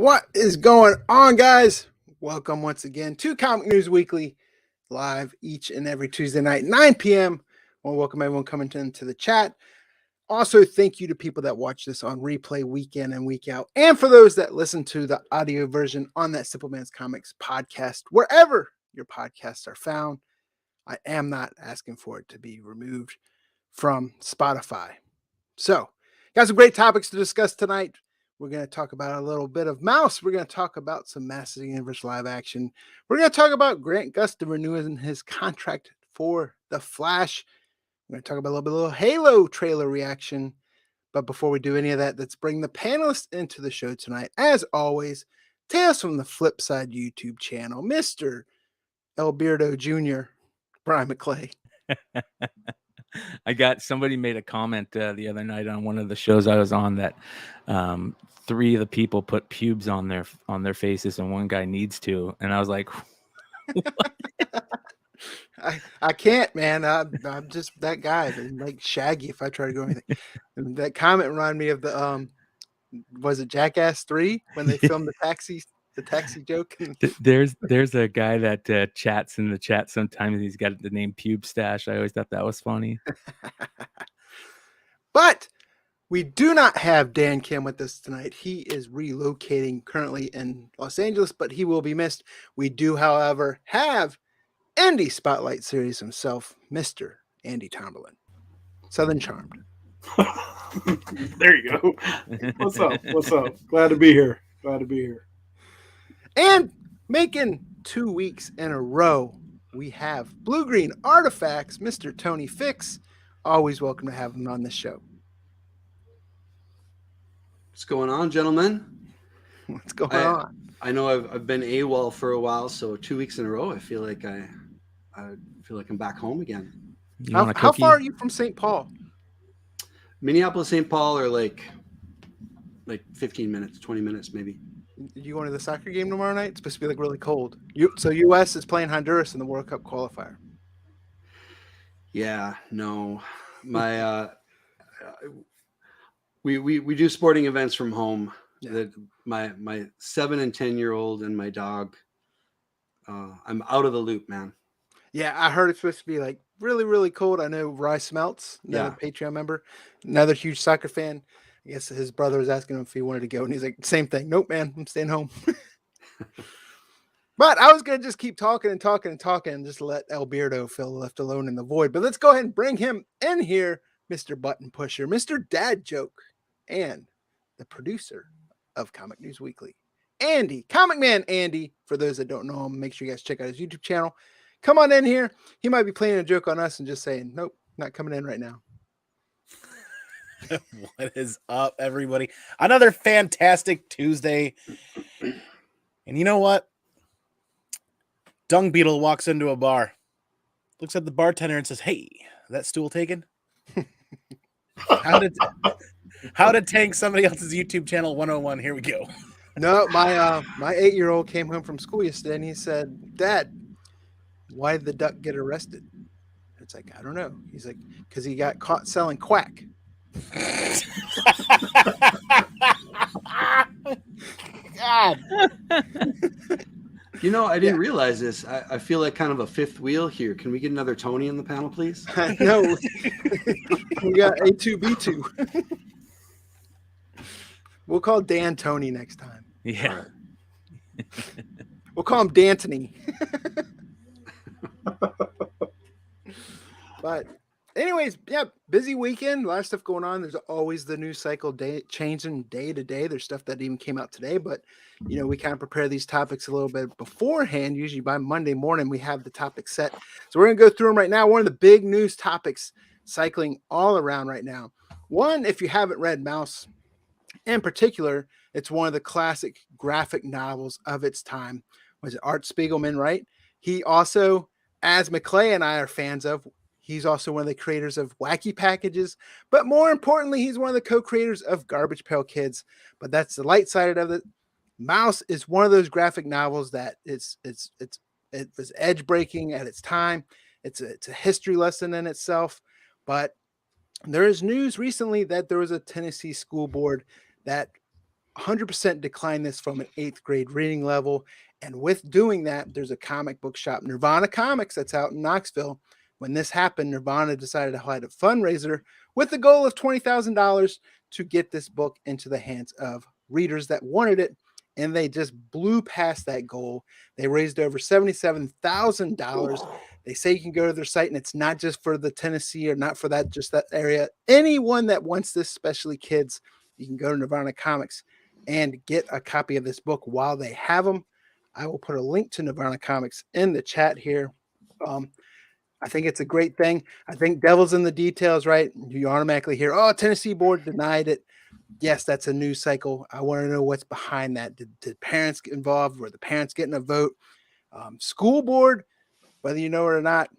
What is going on, guys? Welcome once again to Comic News Weekly, live each and every Tuesday night, 9 p.m. I want to welcome everyone coming into the chat. Also, thank you to people that watch this on replay week in and week out. And for those that listen to the audio version on that Simple Man's Comics podcast, wherever your podcasts are found. I am not asking for it to be removed from Spotify. So, got some great topics to discuss tonight. We're going to talk about a little bit of Mouse. We're going to talk about some Masters of the Universe live action. We're going to talk about Grant Gustin renewing his contract for The Flash. We're going to talk about a little Halo trailer reaction. But before we do any of that, let's bring the panelists into the show tonight. As always, Tales from the Flip Side YouTube channel, Mr. El Beardo Jr., Brian McClay. I got somebody made a comment the other night on one of the shows I was on that three of the people put pubes on their faces and one guy needs to, and I was like, I can't, man. I'm just that guy. I'm like Shaggy if I try to go anything. And that comment reminded me of the was it Jackass 3 when they filmed the taxi joke? there's a guy that chats in the chat sometimes. He's got the name Pube Stash. I always thought that was funny. But we do not have Dan Kim with us tonight. He is relocating currently in Los Angeles, but he will be missed. We do, however, have Andy Spotlight Series himself, Mr. Andy Tomberlin. Southern Charmed. There you go. What's up? Glad to be here. And making 2 weeks in a row, we have Blue Green Artifacts, Mr. Tony Fix. Always welcome to have him on the show. What's going on, gentlemen? What's going on? I know I've been AWOL for a while, so 2 weeks in a row, I feel like I'm back home again. How far are you from St. Paul? Minneapolis, St. Paul are like 15 minutes, 20 minutes maybe. You going to the soccer game tomorrow night? It's supposed to be like really cold. So U.S. is playing Honduras in the World Cup qualifier. Yeah, no, my we do sporting events from home. Yeah. That my 7 and 10-year-old and my dog. I'm out of the loop, man. Yeah, I heard it's supposed to be like really, really cold. I know Rye Smelts, another Patreon member, another huge soccer fan. I guess his brother was asking him if he wanted to go, and he's like, same thing. Nope, man, I'm staying home. But I was going to just keep talking and just let El Beardo feel left alone in the void. But let's go ahead and bring him in here, Mr. Button Pusher, Mr. Dad Joke, and the producer of Comic News Weekly, Andy, Comic Man Andy. For those that don't know him, make sure you guys check out his YouTube channel. Come on in here. He might be playing a joke on us and just saying, nope, not coming in right now. What is up, everybody? Another fantastic Tuesday. And you know what? Dung Beetle walks into a bar, looks at the bartender and says, "Hey, that stool taken?" How to tank somebody else's YouTube channel 101. Here we go. No, my 8-year-old came home from school yesterday and he said, "Dad, why did the duck get arrested?" It's like, I don't know. He's like, because he got caught selling quack. God. You know, I didn't realize this. I feel like kind of a fifth wheel here. Can we get another Tony in the panel, please? I know. We got A2B2. We'll call Dan Tony next time. Yeah. We'll call him D'Antoni. But anyways, yeah, busy weekend. A lot of stuff going on. There's always the news cycle changing day to day. There's stuff that even came out today, but you know, we kind of prepare these topics a little bit beforehand. Usually by Monday morning, we have the topics set. So we're going to go through them right now. One of the big news topics cycling all around right now. One, if you haven't read Mouse in particular, it's one of the classic graphic novels of its time. Was it Art Spiegelman, right? He also, as McClay and I are fans of, he's also one of the creators of Wacky Packages, but more importantly, he's one of the co-creators of Garbage Pail Kids. But that's the light side of it. Mouse is one of those graphic novels that it was edge breaking at its time. It's a history lesson in itself. But there is news recently that there was a Tennessee school board that 100% decline this from an 8th grade reading level. And with doing that, there's a comic book shop, Nirvana Comics, that's out in Knoxville. When this happened, Nirvana decided to hold a fundraiser with the goal of $20,000 to get this book into the hands of readers that wanted it. And they just blew past that goal. They raised over $77,000. They say you can go to their site, and it's not just for the Tennessee or not for that, just that area. Anyone that wants this, especially kids, you can go to Nirvana Comics and get a copy of this book while they have them. I will put a link to Nirvana Comics in the chat here. I think it's a great thing. I think devil's in the details, right? You automatically hear, oh, Tennessee board denied it. Yes, that's a news cycle. I want to know what's behind that. Did parents get involved? Were the parents getting a vote? School board, whether you know it or not,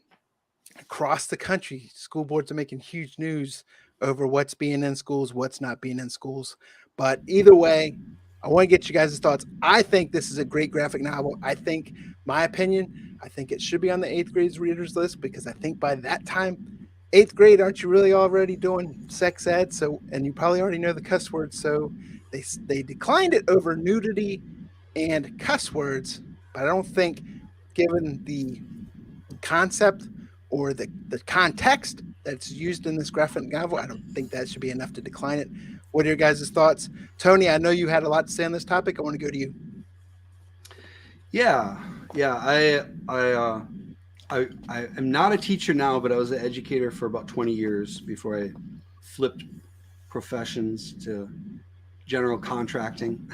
across the country, school boards are making huge news over what's being in schools, what's not being in schools. But either way, I want to get you guys' thoughts. I think this is a great graphic novel. I think, my opinion, I think it should be on the 8th grade readers list, because I think by that time, 8th grade, aren't you really already doing sex ed? So, and you probably already know the cuss words. So they declined it over nudity and cuss words. But I don't think, given the concept or the context that's used in this graphic novel, I don't think that should be enough to decline it. What are your guys' thoughts? Tony, I know you had a lot to say on this topic. I want to go to you. Yeah. I am not a teacher now, but I was an educator for about 20 years before I flipped professions to general contracting.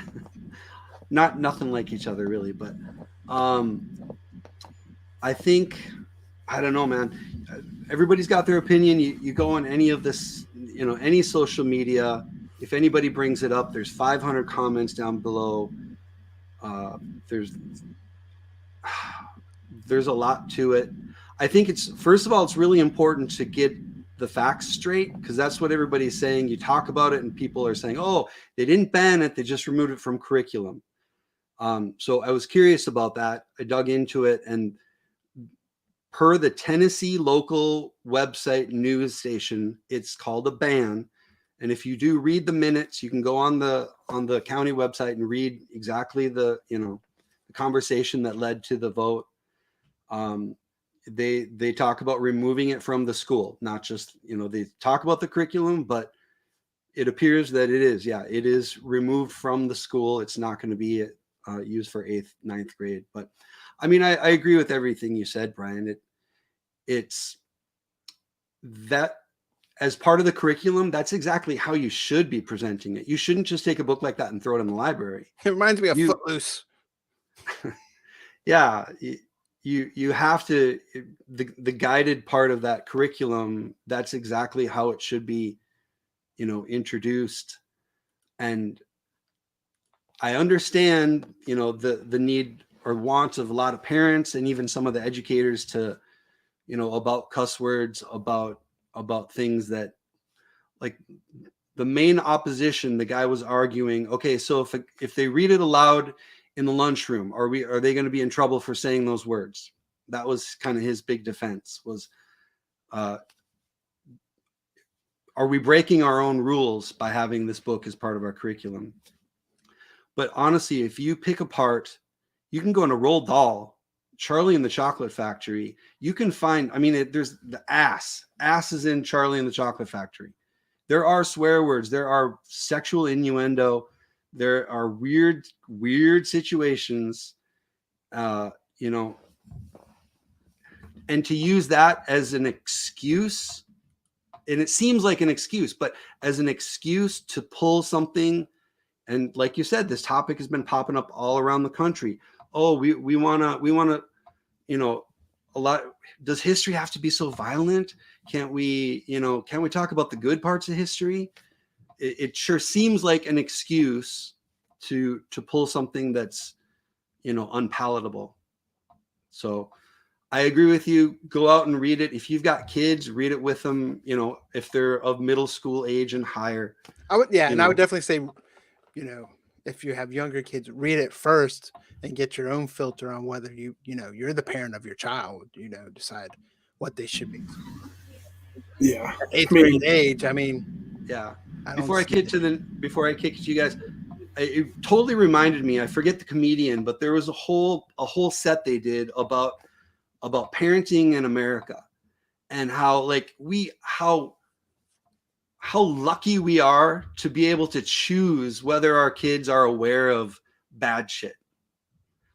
Nothing like each other really, but I think, I don't know, man. Everybody's got their opinion. You go on any of this, any social media. If anybody brings it up, there's 500 comments down below. There's a lot to it. I think first of all, it's really important to get the facts straight, because that's what everybody's saying. You talk about it and people are saying, oh, they didn't ban it, they just removed it from curriculum. So I was curious about that. I dug into it, and per the Tennessee local website news station, it's called a ban. And if you do read the minutes, you can go on the county website and read exactly the conversation that led to the vote. They talk about removing it from the school, not just, they talk about the curriculum, but it appears that it is removed from the school. It's not going to be used for 8th, 9th grade. But I mean, I agree with everything you said, Brian. It's that as part of the curriculum, that's exactly how you should be presenting it. You shouldn't just take a book like that and throw it in the library. It reminds me of Footloose. Yeah. You have to, the guided part of that curriculum, that's exactly how it should be, introduced. And I understand, the need or want of a lot of parents and even some of the educators to, about cuss words, about things that, like, the main opposition, the guy was arguing, okay, so if they read it aloud in the lunchroom, are they going to be in trouble for saying those words? That was kind of his big defense, was, are we breaking our own rules by having this book as part of our curriculum? But honestly, if you pick apart, you can go into Roald Dahl, Charlie and the Chocolate Factory. You can find, there's the ass is in Charlie and the Chocolate Factory. There are swear words. There are sexual innuendo. There are weird situations, and to use that as an excuse, and it seems like an excuse, but as an excuse to pull something. And like you said, this topic has been popping up all around the country. Oh, we want to, a lot. Does history have to be so violent? Can't we talk about the good parts of history? It sure seems like an excuse to pull something that's, unpalatable. So I agree with you. Go out and read it. If you've got kids, read it with them, if they're of middle school age and higher. I would definitely say, if you have younger kids, read it first and get your own filter on whether you're the parent of your child, decide what they should be. Yeah. 8th grade age. Yeah. Before I kick it to you guys, it totally reminded me, I forget the comedian, but there was a whole set they did about parenting in America, and how how lucky we are to be able to choose whether our kids are aware of bad shit.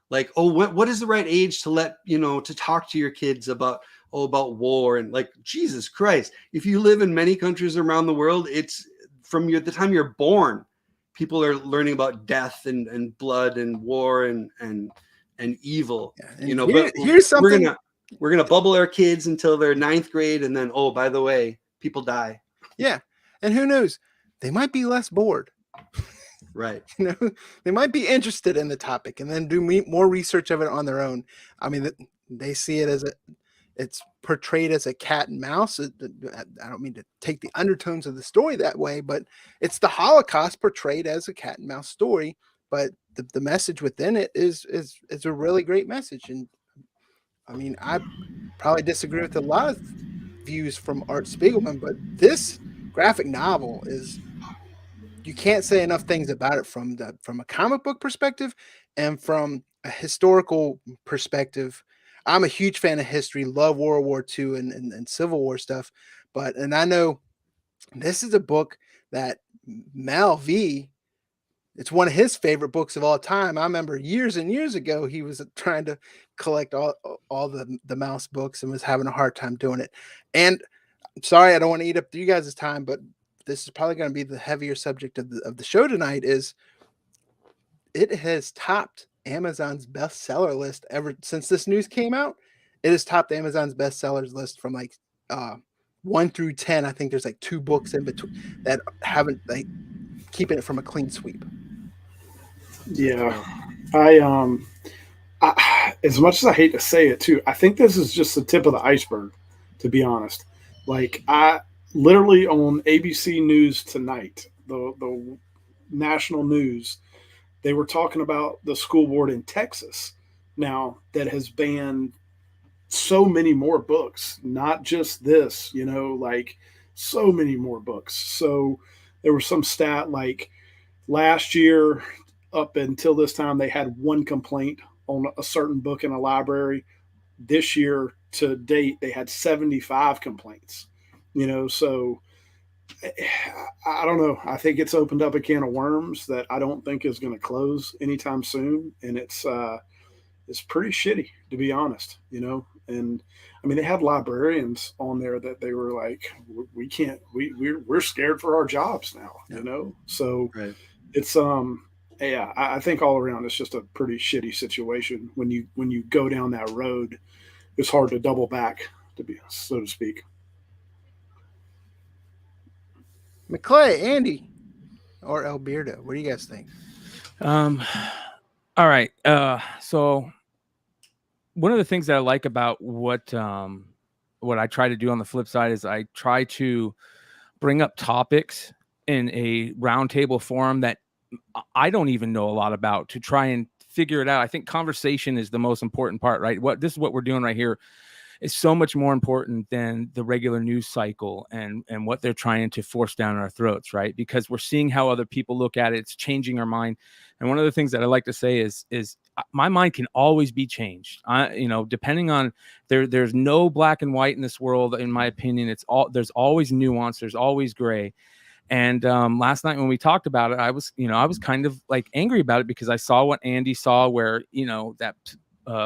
Like, oh, what is the right age to let, to talk to your kids about war, and like, Jesus Christ, if you live in many countries around the world, it's from the time you're born, people are learning about death and blood and war and evil. Yeah, and but here's something. We're gonna bubble our kids until they're 9th grade, and then, oh, by the way, people die. Yeah, and who knows? They might be less bored. Right. They might be interested in the topic and then do more research of it on their own. I mean, they see it as it's portrayed as a cat and mouse. I don't mean to take the undertones of the story that way, but it's the Holocaust portrayed as a cat and mouse story. But the message within it is a really great message. And I mean, I probably disagree with a lot of views from Art Spiegelman, but this graphic novel is, you can't say enough things about it from a comic book perspective and from a historical perspective. I'm a huge fan of history, love World War II and Civil War stuff, and I know this is a book that Mal V, it's one of his favorite books of all time. I remember years and years ago, he was trying to collect all the Mouse books and was having a hard time doing it. And I'm sorry, I don't want to eat up you guys' time, but this is probably going to be the heavier subject of the show tonight. Is it has topped Amazon's bestseller list ever since this news came out. It has topped Amazon's bestsellers list from 1 through 10. I think there's 2 books in between that haven't keeping it from a clean sweep. Yeah, I as much as I hate to say it too, I think this is just the tip of the iceberg, to be honest. I literally on ABC News tonight, the national news, they were talking about the school board in Texas now that has banned so many more books, not just this, so many more books. So there was some stat last year up until this time, they had 1 complaint on a certain book in a library. This year to date, they had 75 complaints. So I don't know. I think it's opened up a can of worms that I don't think is going to close anytime soon, and it's pretty shitty, to be honest. And I mean, they had librarians on there that they were like, we can't, we're scared for our jobs now, So right. It's yeah, I think all around it's just a pretty shitty situation. When you go down that road, it's hard to double back, so to speak. McClay, Andy, or Alberto, what do you guys think? All right. So one of the things that I like about what I try to do on the flip side is I try to bring up topics in a roundtable forum that I don't even know a lot about, to try and figure it out. I think conversation is the most important part, right? This is what we're doing right here is so much more important than the regular news cycle and what they're trying to force down our throats, right? Because we're seeing how other people look at it. It's changing our mind. And one of the things that I like to say is my mind can always be changed. Depending on there's no black and white in this world. In my opinion, there's always nuance. There's always gray. And last night when we talked about it, I was kind of angry about it because I saw what Andy saw, where, that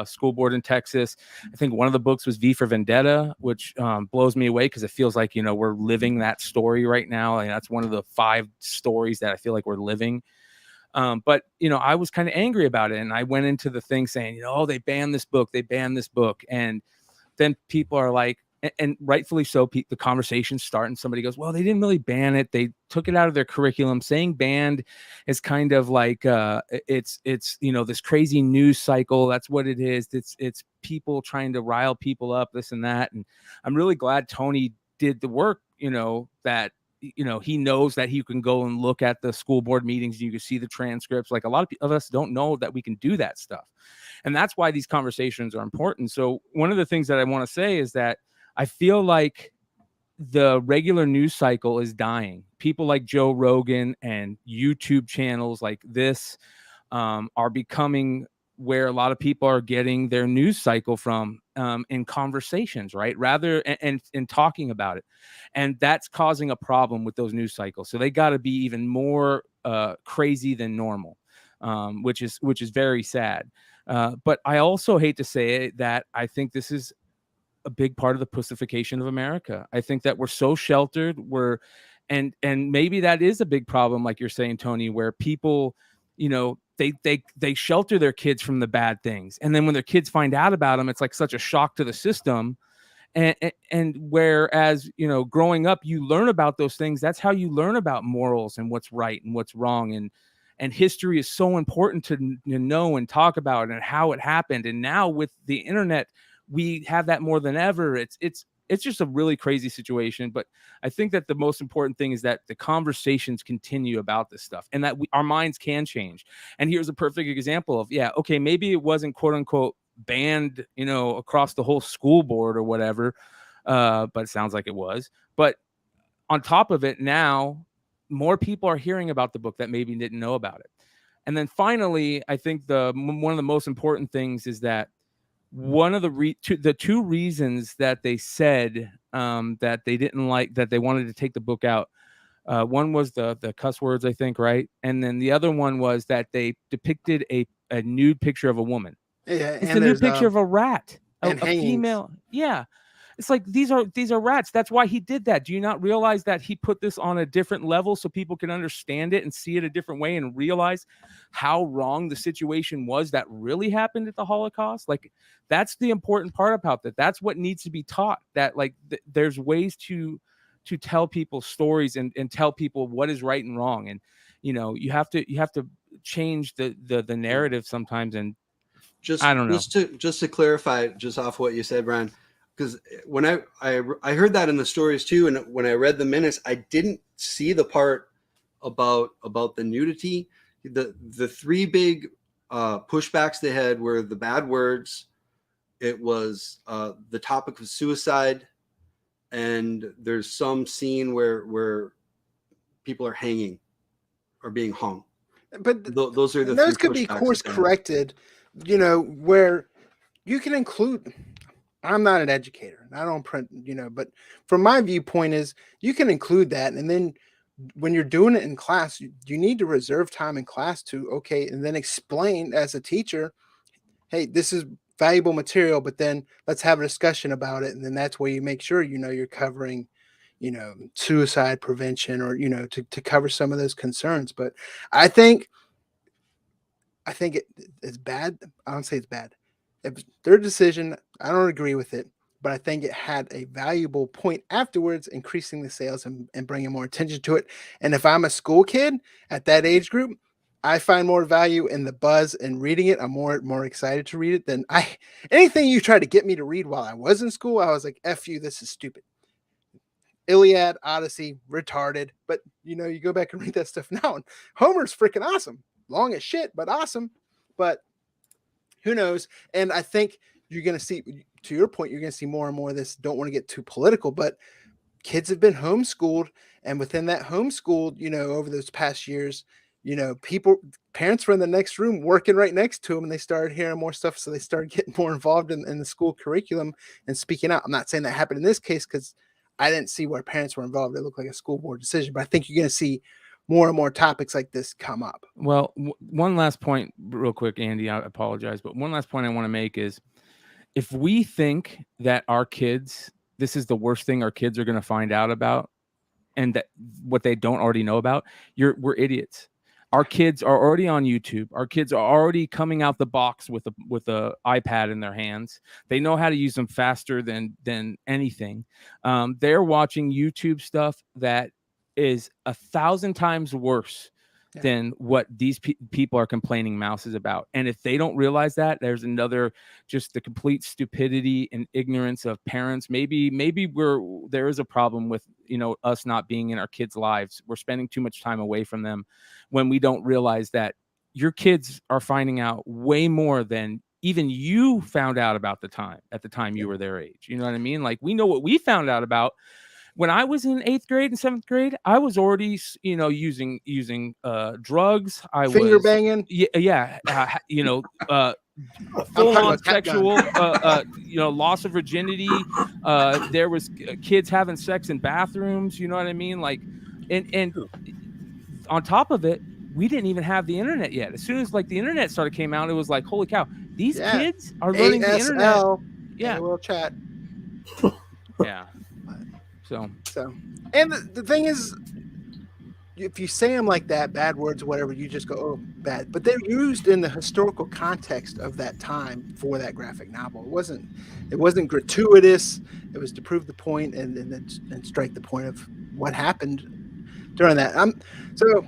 school board in Texas. I think one of the books was V for Vendetta, which blows me away because it feels like, we're living that story right now. And that's one of the 5 stories that I feel like we're living. But, I was kind of angry about it. And I went into the thing saying, they banned this book. And then people are like, and rightfully so, the conversations start and somebody goes, well, they didn't really ban it. They took it out of their curriculum. Saying banned is kind of like it's this crazy news cycle. That's what it is. It's people trying to rile people up, this and that. And I'm really glad Tony did the work, that he knows that he can go and look at the school board meetings. You can see the transcripts. Like a lot of us don't know that we can do that stuff. And that's why these conversations are important. So one of the things that I want to say is that I feel like the regular news cycle is dying. people like Joe Rogan and YouTube channels like this are becoming where a lot of people are getting their news cycle from in conversations, right? Rather and talking about it. And that's causing a problem with those news cycles. So they got to be even more crazy than normal, which is very sad. But I also hate to say it, that I think this is a big part of the pussification of America. I think that we're so sheltered. And maybe that is a big problem, like you're saying, Tony, where people, they shelter their kids from the bad things, and then when their kids find out about them, it's like such a shock to the system. And whereas growing up, you learn about those things. That's how you learn about morals and what's right and what's wrong. And history is so important to know and talk about, and how it happened. And now with the internet, we have that more than ever. It's just a really crazy situation. But I think that the most important thing is that the conversations continue about this stuff, and that our minds can change. And here's a perfect example of, okay, maybe it wasn't quote unquote banned, across the whole school board or whatever. But it sounds like it was. But on top of it, now more people are hearing about the book that maybe didn't know about it. And then finally, I think one of the most important things is that one of the two reasons that they said that they didn't like, that they wanted to take the book out, one was the cuss words, I think, right? And then the other one was that they depicted a nude picture of a woman. Yeah, it's a nude picture of a rat, a female. Yeah. It's like, these are rats. That's why he did that. Do you not realize that he put this on a different level so people can understand it and see it a different way and realize how wrong the situation was that really happened at the Holocaust? Like, that's the important part about that. That's what needs to be taught, that like there's ways to tell people stories and tell people what is right and wrong. And, you have to change the narrative sometimes. And I don't know. Just to clarify, just off what you said, Brian, because when I heard that in the stories too, and when I read the minutes, I didn't see the part about the nudity. The three big pushbacks they had were the bad words. It was the topic of suicide, and there's some scene where people are hanging or being hung. But those are those could be course corrected, where you can include. I'm not an educator. I don't print, but from my viewpoint is you can include that. And then when you're doing it in class, you need to reserve time in class to, and then explain as a teacher, hey, this is valuable material, but then let's have a discussion about it. And then that's where you make sure, you're covering, suicide prevention, or, to cover some of those concerns. But I think it's bad. I don't say it's bad. If their decision, I don't agree with it, but I think it had a valuable point afterwards, increasing the sales and bringing more attention to it. And if I'm a school kid at that age group, I find more value in the buzz and reading it. I'm more excited to read it than anything you tried to get me to read while I was in school. I was like, F you, this is stupid. Iliad, Odyssey, retarded. But you go back and read that stuff now, and Homer's freaking awesome. Long as shit, but awesome. But who knows? And I think you're going to see, to your point, you're going to see more and more of this. Don't want to get too political, but kids have been homeschooled. And within that homeschooled, over those past years, parents were in the next room working right next to them, and they started hearing more stuff. So they started getting more involved in the school curriculum and speaking out. I'm not saying that happened in this case, because I didn't see where parents were involved. It looked like a school board decision, but I think you're going to see more and more topics like this come up. Well, one last point real quick, Andy, I apologize, but one last point I want to make is, if we think that our kids, this is the worst thing our kids are going to find out about, and that what they don't already know about, we're idiots. Our kids are already on YouTube. Our kids are already coming out the box with a iPad in their hands. They know how to use them faster than anything. They're watching YouTube stuff that is 1,000 times worse than what these people are complaining mouses about. And if they don't realize that, there's another, just the complete stupidity and ignorance of parents. Maybe there is a problem with, us not being in our kids' lives. We're spending too much time away from them, when we don't realize that your kids are finding out way more than even you found out about at the time you were their age. You know what I mean? Like, we know what we found out about, when I was in 8th grade and 7th grade, I was already, using drugs. I Finger was, banging. yeah, I'm full talking on about tap gun. sexual, loss of virginity. There was kids having sex in bathrooms. You know what I mean? Like, and on top of it, we didn't even have the internet yet. As soon as like the internet came out, it was like, holy cow, these Yeah. kids are learning the internet. ASL, Yeah, AOL chat. yeah. So, and the thing is, if you say them like that, bad words, whatever, you just go, oh, bad. But they're used in the historical context of that time for that graphic novel. It wasn't gratuitous. It was to prove the point and strike the point of what happened during that. So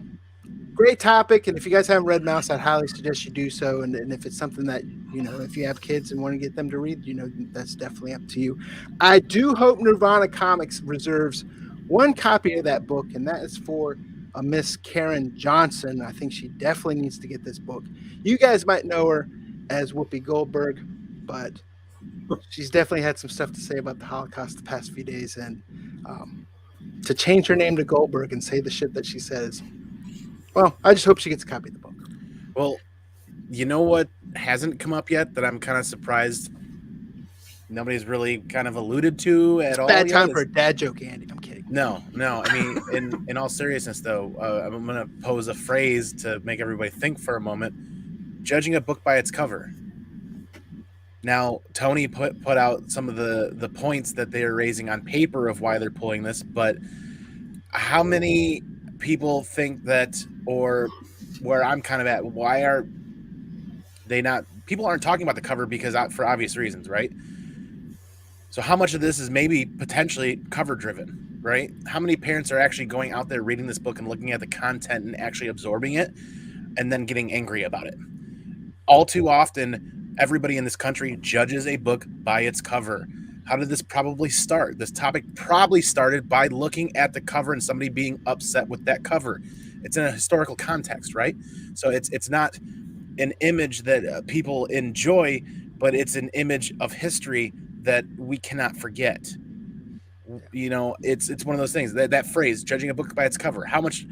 great topic. And if you guys haven't read Mouse, I'd highly suggest you do so. And if it's something that, if you have kids and want to get them to read, that's definitely up to you. I do hope Nirvana Comics reserves one copy of that book, and that is for a Miss Karen Johnson. I think she definitely needs to get this book. You guys might know her as Whoopi Goldberg, but she's definitely had some stuff to say about the Holocaust the past few days. And to change her name to Goldberg and say the shit that she says, well, I just hope she gets a copy of the book. Well, you know what hasn't come up yet that I'm kind of surprised nobody's really kind of alluded to at all? Bad time for a dad joke, Andy. I'm kidding. No. I mean, in all seriousness, though, I'm going to pose a phrase to make everybody think for a moment. Judging a book by its cover. Now, Tony put out some of the points that they are raising on paper of why they're pulling this, but how many people think that, or where I'm kind of at, why are they not? People aren't talking about the cover because for obvious reasons, right? So how much of this is maybe potentially cover driven, right? How many parents are actually going out there reading this book and looking at the content and actually absorbing it and then getting angry about it? All too often, everybody in this country judges a book by its cover. How did this probably start? This topic probably started by looking at the cover and somebody being upset with that cover. It's in a historical context, right? So it's not an image that people enjoy, but it's an image of history that we cannot forget. It's one of those things, that phrase, judging a book by its cover. How much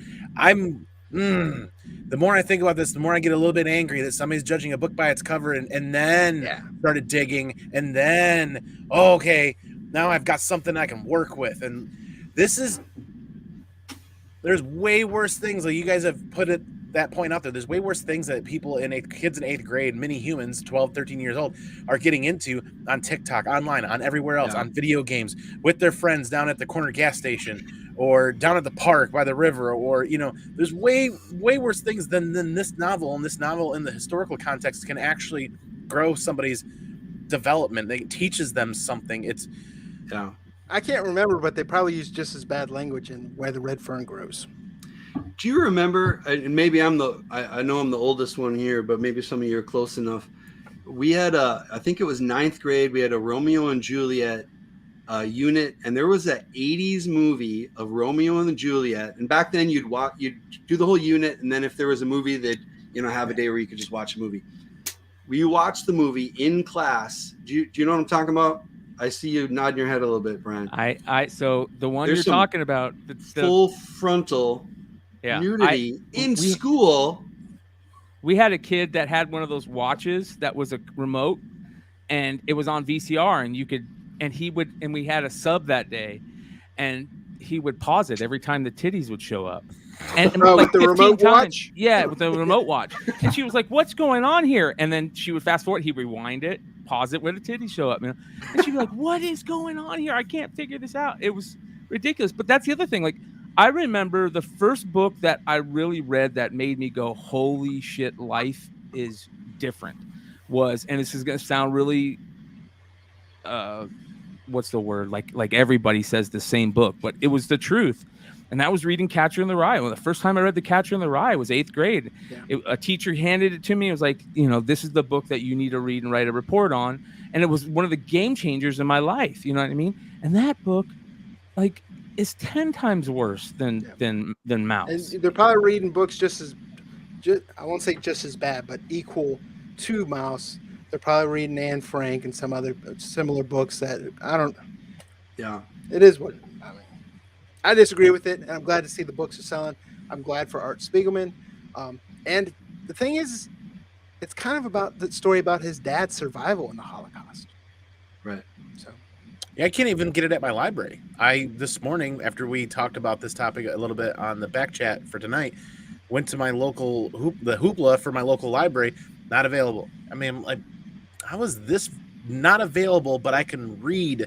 the more I think about this, the more I get a little bit angry that somebody's judging a book by its cover and then started digging and then, okay, now I've got something I can work with. And there's way worse things. Like you guys have put that point out there. There's way worse things that people kids in 8th grade, many humans, 12, 13 years old, are getting into on TikTok, online, on everywhere else, on video games, with their friends down at the corner gas station or down at the park by the river, or, there's way worse things than this novel. And this novel in the historical context can actually grow somebody's development. It teaches them something. I can't remember, but they probably use just as bad language in Where the Red Fern Grows. Do you remember, and maybe I know I'm the oldest one here, but maybe some of you are close enough. We had I think it was 9th grade, we had a Romeo and Juliet unit, and there was an 80s movie of Romeo and Juliet. And back then you'd do the whole unit, and then if there was a movie, they'd have a day where you could just watch a movie. We watched the movie in class. Do you know what I'm talking about? I see you nodding your head a little bit, Brian. So the one There's you're talking about, full frontal nudity in school. We had a kid that had one of those watches that was a remote, and it was on VCR, and we had a sub that day, and he would pause it every time the titties would show up. And with the remote watch? Yeah, with the remote watch. And she was like, "What's going on here?" And then she would fast forward, he'd rewind it, pause it when the titties show up. And she'd be like, "What is going on here? I can't figure this out." It was ridiculous. But that's the other thing. Like, I remember the first book that I really read that made me go, holy shit, life is different, and this is going to sound really, what's the word? Like everybody says the same book, but it was the truth. And that was reading Catcher in the Rye. Well, the first time I read The Catcher in the Rye was 8th grade. Yeah. A teacher handed it to me. It was like, this is the book that you need to read and write a report on. And it was one of the game changers in my life. You know what I mean? And that book, is 10 times worse than Mouse. And they're probably reading books I won't say just as bad, but equal to Mouse. They're probably reading Anne Frank and some other similar books that I don't. Yeah, it is what. I mean, I disagree with it, and I'm glad to see the books are selling. I'm glad for Art Spiegelman. And the thing is, it's kind of about the story about his dad's survival in the Holocaust. Right. So Yeah, I can't even get it at my library. This morning, after we talked about this topic a little bit on the back chat for tonight, went to my local the Hoopla for my local library. Not available. I mean, like, how is this not available? But I can read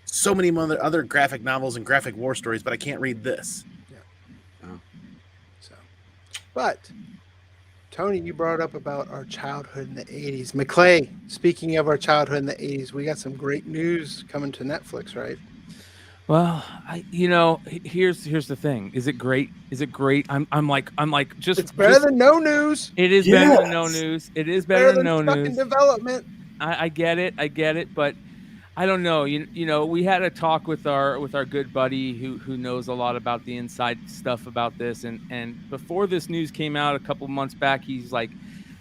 so many other graphic novels and graphic war stories, but I can't read this. So, but Tony, you brought up about our childhood in the 80s. McClay, speaking of our childhood in the 80s, we got some great news coming to Netflix, right? Well, here's the thing. Is it great? Is it great? I'm like just It's better than no news. It is better than no Yes. news. It is better than no stuck news. in development. I get it, but I don't know. You know, we had a talk with our good buddy who knows a lot about the inside stuff about this, and before this news came out a couple months back, he's like,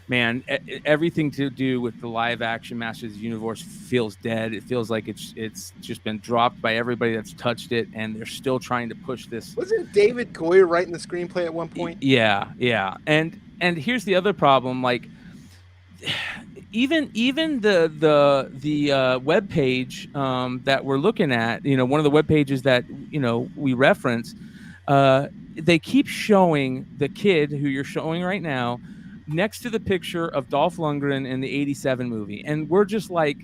man, everything to do with the live action Masters of the Universe feels dead. It feels like it's just been dropped by everybody that's touched it, and they're still trying to push this. Wasn't David Goyer writing the screenplay at one point? Yeah. And here's the other problem, like, even the web page that we're looking at, you know, one of the web pages that, you know, we reference, they keep showing the kid who you're showing right now next to the picture of Dolph Lundgren in the 87 movie, and we're just like,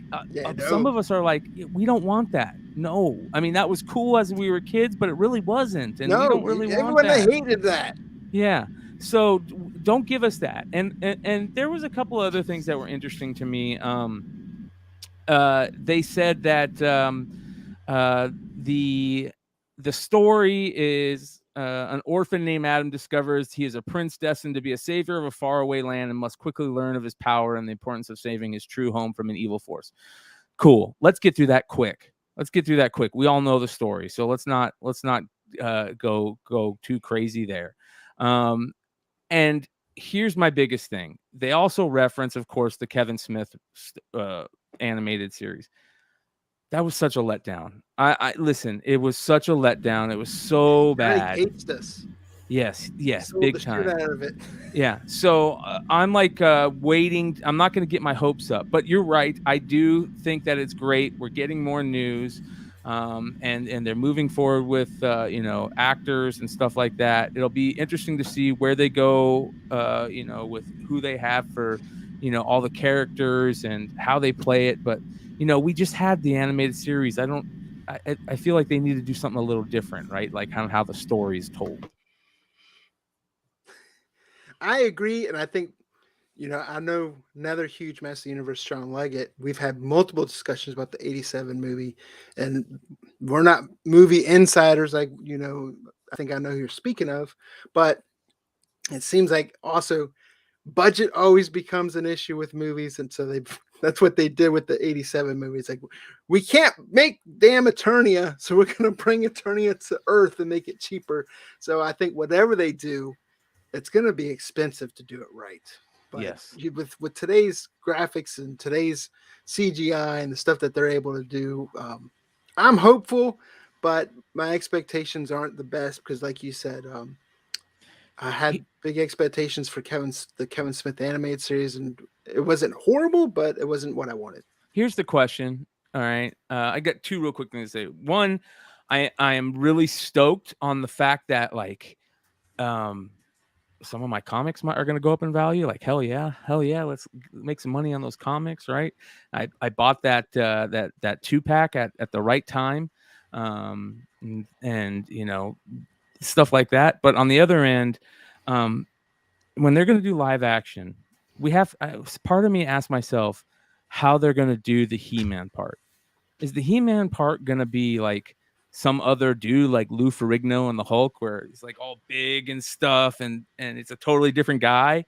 some of us are like, we don't want that. No, I mean, that was cool as we were kids, but it really wasn't, and we don't really want that. Everyone hated that. Yeah. So don't give us that. And there was a couple other things that were interesting to me. They said that the story is an orphan named Adam discovers he is a prince destined to be a savior of a faraway land and must quickly learn of his power and the importance of saving his true home from an evil force. Cool. Let's get through that quick. We all know the story, so let's not go too crazy there. And here's my biggest thing. They also reference, of course, the Kevin Smith animated series. That was such a letdown. I listen, it was such a letdown. It was so bad. He hates us. Yes, Sold big the time. shit out of it. Yeah. So I'm like waiting. I'm not going to get my hopes up, but you're right. I do think that it's great. We're getting more news. And they're moving forward with you know, actors and stuff like that. It'll be interesting to see where they go, you know, with who they have for, you know, all the characters and how they play it. But you know, we just had the animated series. I feel like they need to do something a little different, right? Like how the story is told. I agree, and I think, you know, I know another huge Master of the Universe, Sean Leggett. We've had multiple discussions about the 87 movie, and we're not movie insiders, like, you know, I think I know who you're speaking of, but it seems like also budget always becomes an issue with movies, and so that's what they did with the 87 movie. It's like, we can't make damn Eternia, so we're going to bring Eternia to Earth and make it cheaper. So I think whatever they do, it's going to be expensive to do it right. But yes, with today's graphics and today's CGI and the stuff that they're able to do, I'm hopeful, but my expectations aren't the best because, like you said, I had big expectations for the Kevin Smith animated series, and it wasn't horrible, but it wasn't what I wanted. Here's the question. All right, I got two real quick things to say. One, I am really stoked on the fact that, like, some of my comics are going to go up in value. Like, hell yeah, let's make some money on those comics, right? I bought that 2-pack at the right time, and you know, stuff like that. But on the other end, when they're going to do live action, part of me asked myself how they're going to do the He-Man part. Is the He-Man part going to be like some other dude like Lou Ferrigno and the Hulk, where he's like all big and stuff, and it's a totally different guy?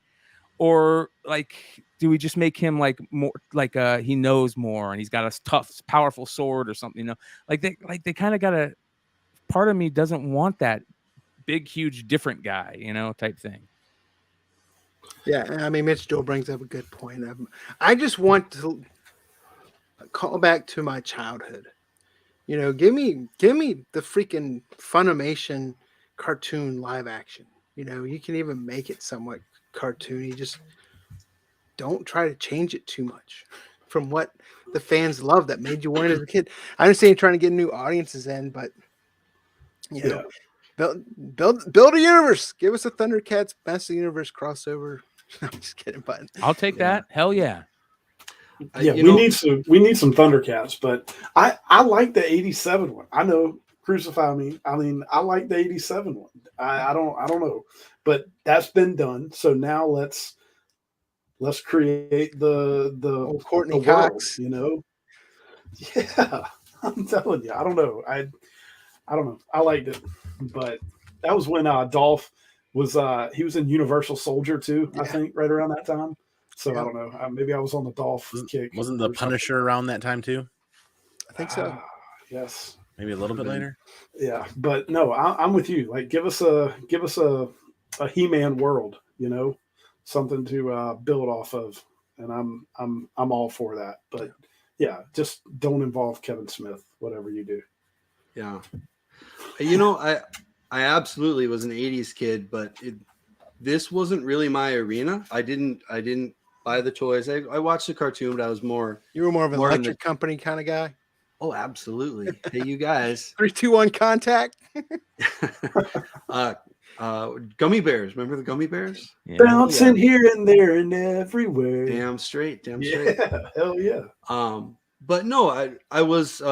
Or like, do we just make him like more like he knows more and he's got a tough, powerful sword or something? You know, like they kind of got a part of me doesn't want that big, huge, different guy, you know, type thing. Yeah, I mean, Mitch Joel brings up a good point. I just want to call back to my childhood. You know, give me the freaking Funimation cartoon live action. You know, you can even make it somewhat cartoony. Just don't try to change it too much from what the fans love that made you want it as a kid. I understand you're trying to get new audiences in, but you know, build a universe. Give us a Thundercats Master Universe crossover. I'm just kidding, but I'll take that. Hell yeah. Yeah, we need some Thundercats, but I like the 87 one. I know, crucify me. I mean, I like the 87 one. I don't know, but that's been done. So now let's create the Courtney the Cox. world, you know. Yeah, I'm telling you, I don't know. I don't know. I liked it, but that was when Dolph was he was in Universal Soldier too. I think right around that time. So I don't know. Maybe I was on the Dolph kick. Wasn't the Punisher around that time too? I think so. Yes. Maybe a little bit later. Yeah, but no, I'm with you. Like, give us a He-Man world, you know, something to build off of, and I'm all for that. But yeah, just don't involve Kevin Smith, whatever you do. Yeah, you know, I absolutely was an '80s kid, but this wasn't really my arena. I didn't buy the toys. I watched the cartoon, but I was more. You were more of an electric company kind of guy. Oh, absolutely. Hey, you guys. 3, 2, 1, contact. Gummy bears. Remember the gummy bears? Yeah. Bouncing here and there and everywhere. Damn straight. Damn straight. Hell yeah. But no, I was.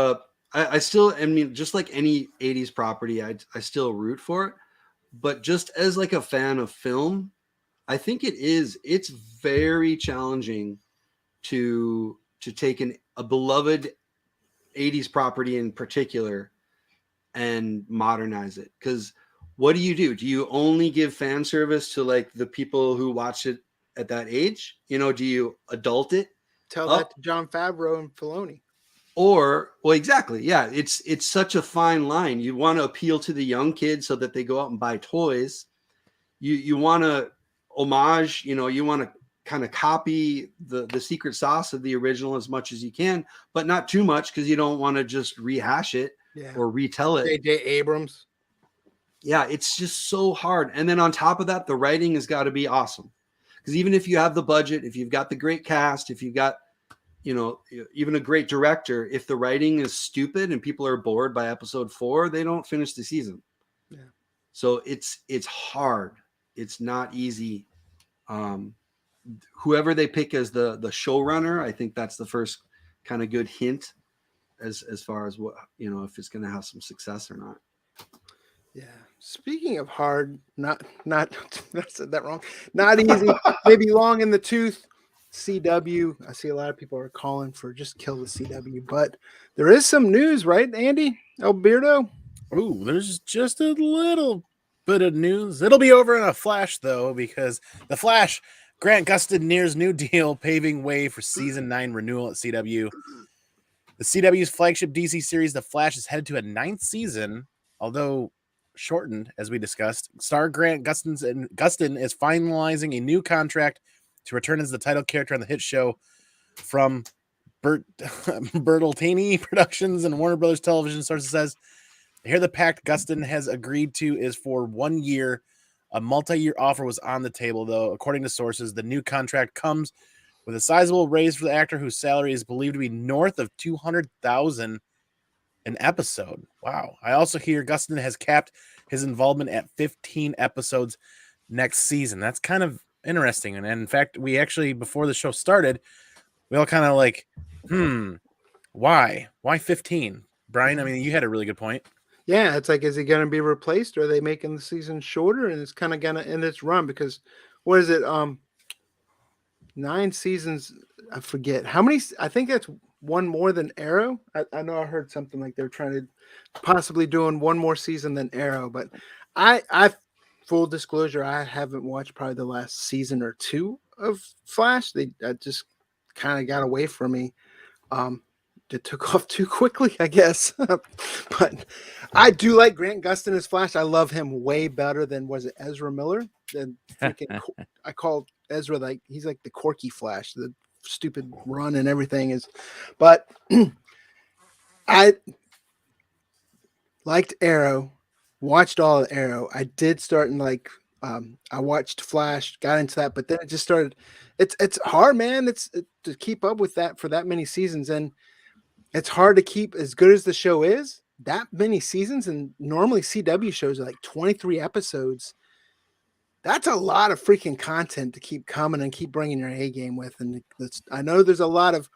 I still. I mean, just like any '80s property, I still root for it. But just as like a fan of film, I think it's very challenging to take a beloved '80s property in particular and modernize it. Because what do? Do you only give fan service to like the people who watch it at that age? You know, do you adult it? Tell that to Jon Favreau and Filoni. Or, well, exactly. Yeah. It's such a fine line. You want to appeal to the young kids so that they go out and buy toys. You want to homage, you know, you want to kind of copy the secret sauce of the original as much as you can, but not too much because you don't want to just rehash it or retell it. J.J. Abrams. Yeah, it's just so hard. And then on top of that, the writing has got to be awesome. Because even if you have the budget, if you've got the great cast, if you've got, you know, even a great director, if the writing is stupid and people are bored by episode 4, they don't finish the season. Yeah. So it's hard. It's not easy. Whoever they pick as the showrunner, I think that's the first kind of good hint as far as what, you know, if it's going to have some success or not. Yeah. Speaking of hard, not I said that wrong. Not easy, maybe long in the tooth. CW. I see a lot of people are calling for just kill the CW, but there is some news, right, Andy Alberto? Oh, there's just a little bit of news. It'll be over in a flash, though, because the Flash, Grant Gustin nears new deal, paving way for season 9 renewal at CW. The CW's flagship DC series, The Flash, is headed to a 9th season, although shortened, as we discussed. Star Grant Gustin is finalizing a new contract to return as the title character on the hit show from Bertolini Productions and Warner Brothers Television. Sources says, here the pact Gustin has agreed to is for 1 year. A multi-year offer was on the table, though. According to sources, the new contract comes with a sizable raise for the actor, whose salary is believed to be north of $200,000 an episode. Wow. I also hear Gustin has capped his involvement at 15 episodes next season. That's kind of interesting. And in fact, we actually, before the show started, we all kind of like, why 15? Brian, I mean, you had a really good point. Yeah, it's like, is he going to be replaced, or are they making the season shorter and it's kind of going to end its run? Because what is it? 9 seasons. I forget how many. I think that's one more than Arrow. I know I heard something like they're trying to possibly doing one more season than Arrow, but I full disclosure, I haven't watched probably the last season or 2 of Flash. They just kind of got away from me. It took off too quickly, I guess. But I do like Grant Gustin as Flash. I love him way better than, was it Ezra Miller? I call Ezra like he's like the quirky Flash, the stupid run and everything is. But liked Arrow, watched all of Arrow. I did start in like I watched Flash, got into that, but then it just started. It's hard, man. To keep up with that for that many seasons, and it's hard to keep as good as the show is. That many seasons, and normally CW shows are like 23 episodes. That's a lot of freaking content to keep coming and keep bringing your A game with. And I know there's a lot of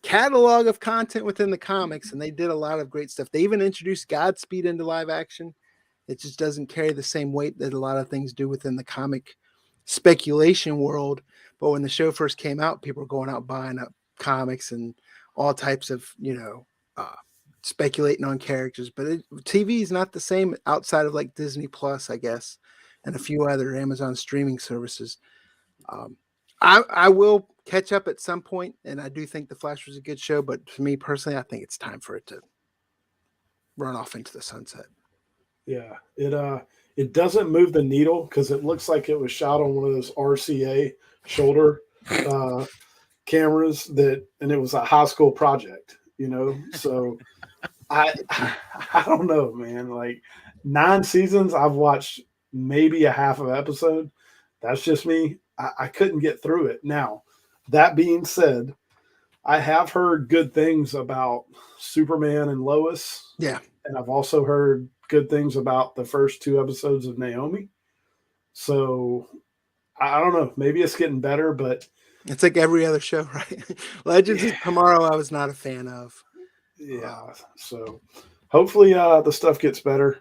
catalog of content within the comics, and they did a lot of great stuff. They even introduced Godspeed into live action. It just doesn't carry the same weight that a lot of things do within the comic speculation world. But when the show first came out, people were going out buying up comics and all types of, speculating on characters. But TV is not the same outside of like Disney Plus, I guess, and a few other Amazon streaming services. I will catch up at some point, and I do think The Flash was a good show. But for me personally, I think it's time for it to run off into the sunset. Yeah, it doesn't move the needle because it looks like it was shot on one of those RCA shoulder cameras and it was a high school project, So I don't know, man. Like 9 seasons, I've watched maybe a half of an episode. That's just me. I couldn't get through it. Now, that being said, I have heard good things about Superman and Lois. Yeah. And I've also heard good things about the first 2 episodes of Naomi. So I don't know. Maybe it's getting better, but it's like every other show, right? Legends of Tomorrow, I was not a fan of. Yeah. So hopefully the stuff gets better.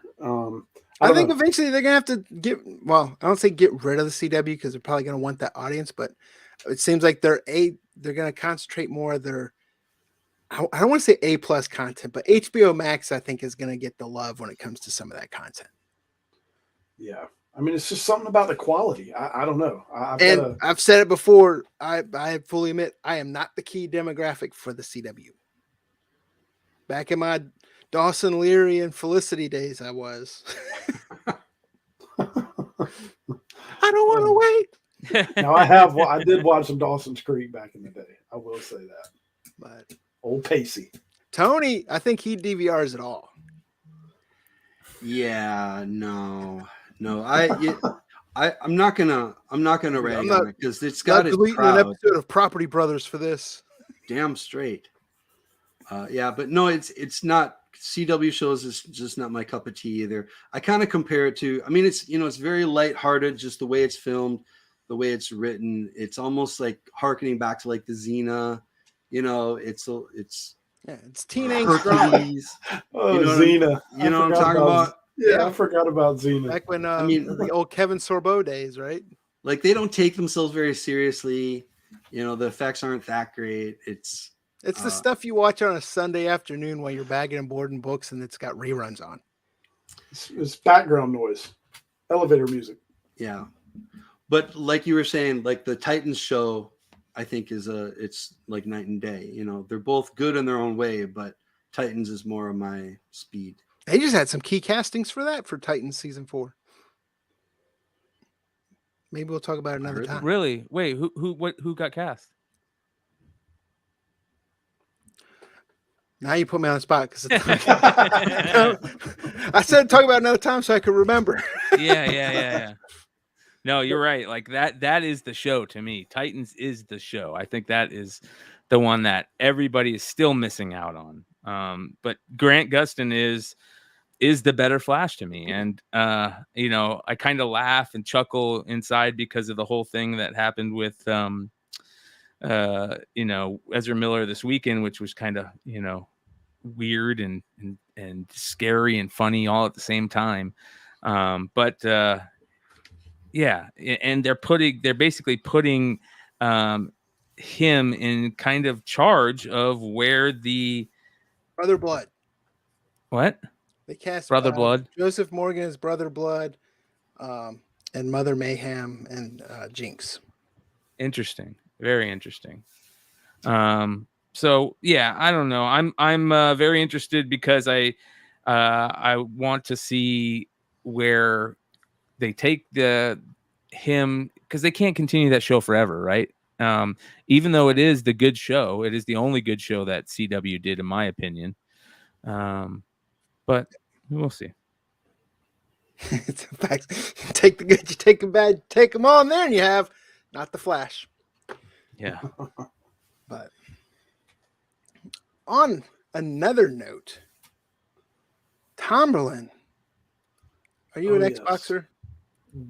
I think eventually they're going to have to I don't say get rid of the CW because they're probably going to want that audience, but it seems like they're going to concentrate more of their, I don't want to say A+ content, but HBO Max, I think, is going to get the love when it comes to some of that content. Yeah. I mean, it's just something about the quality. I don't know. I've said it before. I fully admit I am not the key demographic for the CW. Back in my Dawson Leary and Felicity days, I was. I don't want to wait. Now I did watch some Dawson's Creek back in the day. I will say that. But old Pacey. Tony, I think he DVRs it all. Yeah, no. I'm not gonna rag on it because it's got its crowd. An episode of Property Brothers for this. Damn straight. Yeah, but no, it's not. CW shows is just not my cup of tea either. I kind of compare it to. I mean, it's it's very lighthearted, just the way it's filmed, the way it's written. It's almost like harkening back to like the Xena. It's teenage drama. Oh, Xena. You know what I'm talking about? Yeah, I forgot about Xena. Back when the old Kevin Sorbo days, right? Like they don't take themselves very seriously. The effects aren't that great. It's the stuff you watch on a Sunday afternoon while you're bagging and boarding books, and it's got reruns on. It's background noise, elevator music. Yeah, but like you were saying, like the Titans show, I think it's like night and day. They're both good in their own way, but Titans is more of my speed. They just had some key castings for Titans season 4. Maybe we'll talk about it another time. Really? Wait, who got cast? Now you put me on the spot because I said talk about another time so I could remember. Yeah. No, you're right. Like that is the show to me. Titans is the show. I think that is the one that everybody is still missing out on. But Grant Gustin is the better Flash to me. And I kind of laugh and chuckle inside because of the whole thing that happened with Ezra Miller this weekend, which was kind of, weird and scary and funny all at the same time. But and they're basically putting him in kind of charge of where the Brother Blood. What? They cast Brother Blood. Joseph Morgan as Brother Blood, and Mother Mayhem and Jinx. Interesting. Very interesting. So yeah, I don't know. I'm very interested because I want to see where they take him, because they can't continue that show forever, right? Even though it is the good show, it is the only good show that CW did, in my opinion. But We'll see. It's a fact. You take the good, you take the bad, take them all, and there you have not the Flash. Yeah. But on another note, Tomberlin, are you Oh, an yes. Xboxer?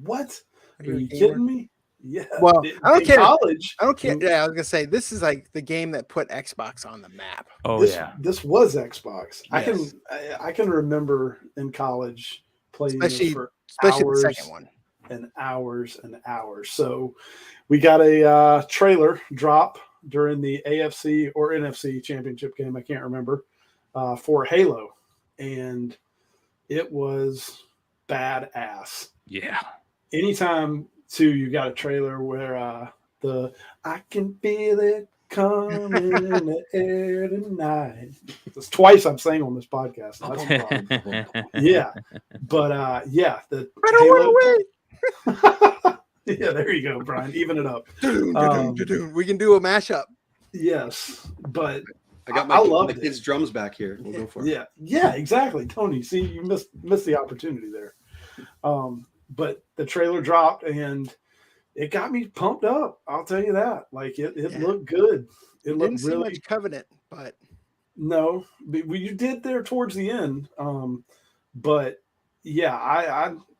What? Are Are you a you gamer? kidding me? Yeah. Well, I don't in care. college. I don't care. Yeah, I was gonna say this is like the game that put Xbox on the map. Oh this, yeah. This was Xbox. Yes. I can remember in college playing this for Especially hours the second one. and hours and hours. So we got a trailer drop during the AFC or NFC championship game. I can't remember for Halo, and it was badass. Yeah. Anytime too, you got a trailer where the I can feel it coming in the air tonight. It's twice I'm saying on this podcast. So that's a problem. Yeah, but yeah, the I don't Halo. want to wait. Yeah, there you go, Brian. Even it up. We can do a mashup. Yes, but I got I my loved it. kids' drums back here. We'll go for it. Yeah, exactly, Tony. See, you missed the opportunity there. But the trailer dropped and it got me pumped up. I'll tell you that. Like it looked good. It looked Didn't see really much Covenant, but no. You did there towards the end. But yeah,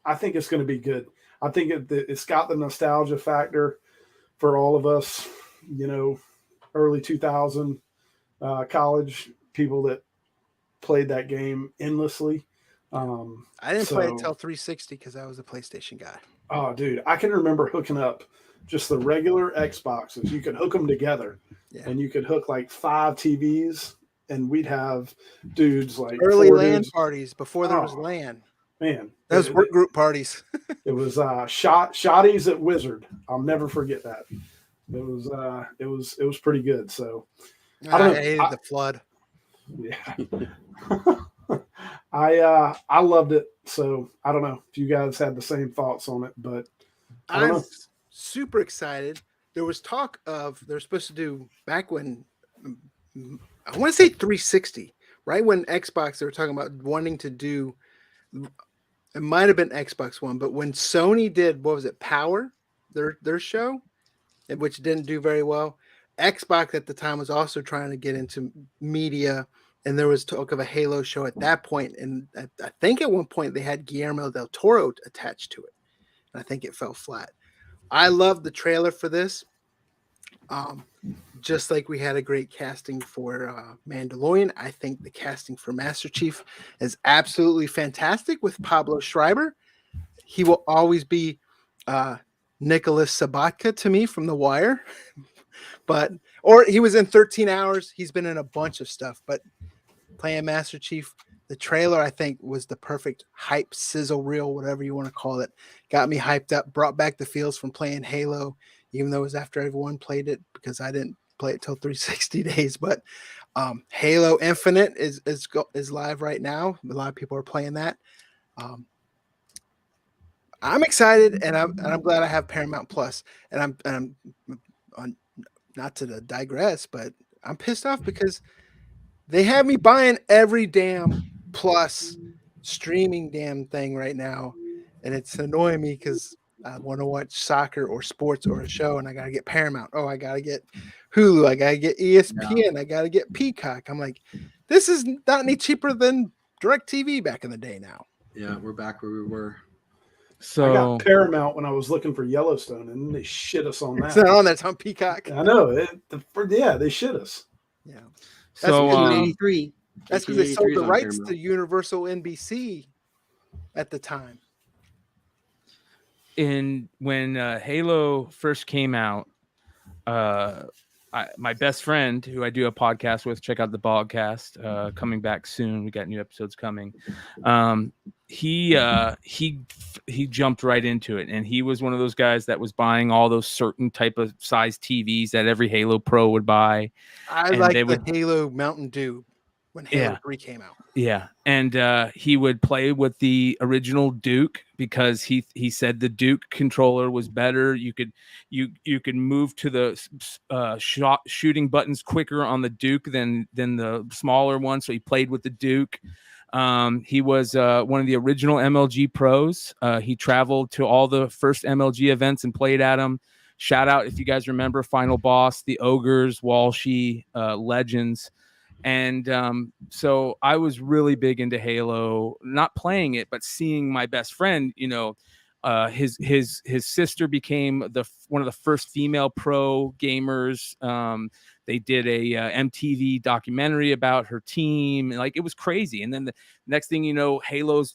I think it's going to be good. I think it's got the nostalgia factor for all of us. You know, early 2000 college people that played that game endlessly. I didn't play it till 360 because I was a PlayStation guy. Oh, dude, I can remember hooking up just the regular Xboxes. You could hook them together, and you could hook like 5 TVs, and we'd have dudes like early LAN parties before there was LAN. Man, those work group parties. It was shotties at Wizard. I'll never forget that. It was pretty good. So I hated the flood. Yeah. I loved it. So I don't know if you guys had the same thoughts on it, but I'm super excited. There was talk of they're supposed to do back when I want to say 360, right when Xbox they were talking about wanting to do. It might have been Xbox One, but when Sony did what was it, Power, their show, which didn't do very well. Xbox at the time was also trying to get into media. And there was talk of a Halo show at that point. And I think at one point they had Guillermo del Toro attached to it. And I think it fell flat. I love the trailer for this. Just like we had a great casting for Mandalorian, I think the casting for Master Chief is absolutely fantastic with Pablo Schreiber. He will always be Nicholas Sabatka to me from The Wire. Or he was in 13 Hours. He's been in a bunch of stuff, but playing Master Chief, the trailer, I think, was the perfect hype, sizzle reel, whatever you want to call it. Got me hyped up, brought back the feels from playing Halo, even though it was after everyone played it because I didn't play it till 360 days. But Halo Infinite is live right now. A lot of people are playing that. I'm excited, and I'm glad I have Paramount Plus. And I'm on, not to digress, but I'm pissed off because they have me buying every damn Plus streaming damn thing right now, and it's annoying me because I want to watch soccer or sports or a show, and I gotta get Paramount. Oh, I gotta get Hulu. I gotta get ESPN. I gotta get Peacock. I'm like, this is not any cheaper than DirecTV back in the day. Now, yeah, we're back where we were. So I got Paramount when I was looking for Yellowstone, and they shit us on that. It's not on that. It's on Peacock. I know. They shit us. Yeah. So 1983. That's because they sold the rights to Universal NBC at the time. When Halo first came out, my best friend, who I do a podcast with, check out the podcast, coming back soon. We got new episodes coming. He jumped right into it, and he was one of those guys that was buying all those certain type of size TVs that every Halo Pro would buy. I like the Halo Mountain Dew when Halo 3 came out. Yeah, and he would play with the original Duke because he said the Duke controller was better. You could move to the shooting buttons quicker on the Duke than the smaller one. So he played with the Duke. He was one of the original MLG pros. He traveled to all the first MLG events and played at them. Shout out, if you guys remember, Final Boss, the Ogres, Walshy, Legends. And so I was really big into Halo, not playing it, but seeing my best friend, his sister became one of the first female pro gamers. They did a MTV documentary about her team. Like, it was crazy. And then the next thing you know,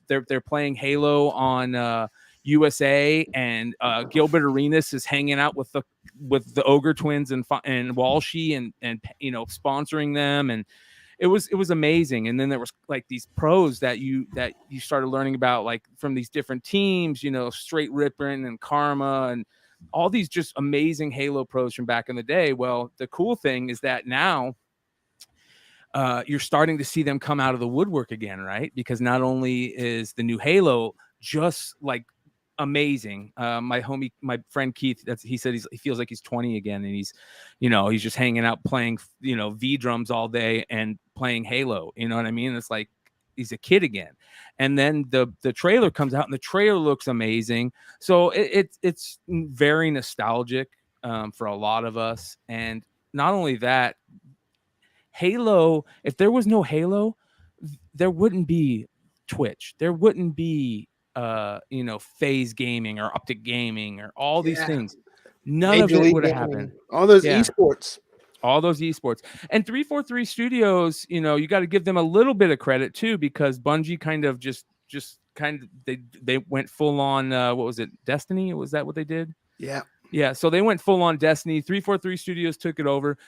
they're playing Halo on USA, and Gilbert Arenas is hanging out with the Ogre Twins and Walshy and sponsoring them, and it was amazing. And then there was like these pros that you started learning about, like from these different teams, Straight Rippin' and Karma and all these just amazing Halo pros from back in the day. Well, the cool thing is that now you're starting to see them come out of the woodwork again, right? Because not only is the new Halo just like amazing, my friend Keith, he said he feels like he's 20 again, and he's just hanging out playing V drums all day and playing Halo. You know what I mean? It's like he's a kid again. And then the trailer comes out, and the trailer looks amazing. So it's very nostalgic for a lot of us. And not only that, Halo, if there was no Halo, there wouldn't be Twitch. There wouldn't be Phase Gaming or Optic Gaming or all these things. None Major of it League would have Gaming, happened. all those Yeah. esports. All those esports. And 343 Studios, you got to give them a little bit of credit too, because Bungie kind of they went full on what was it? Destiny? Was that what they did? Yeah. Yeah, so they went full on Destiny. 343 Studios took it over,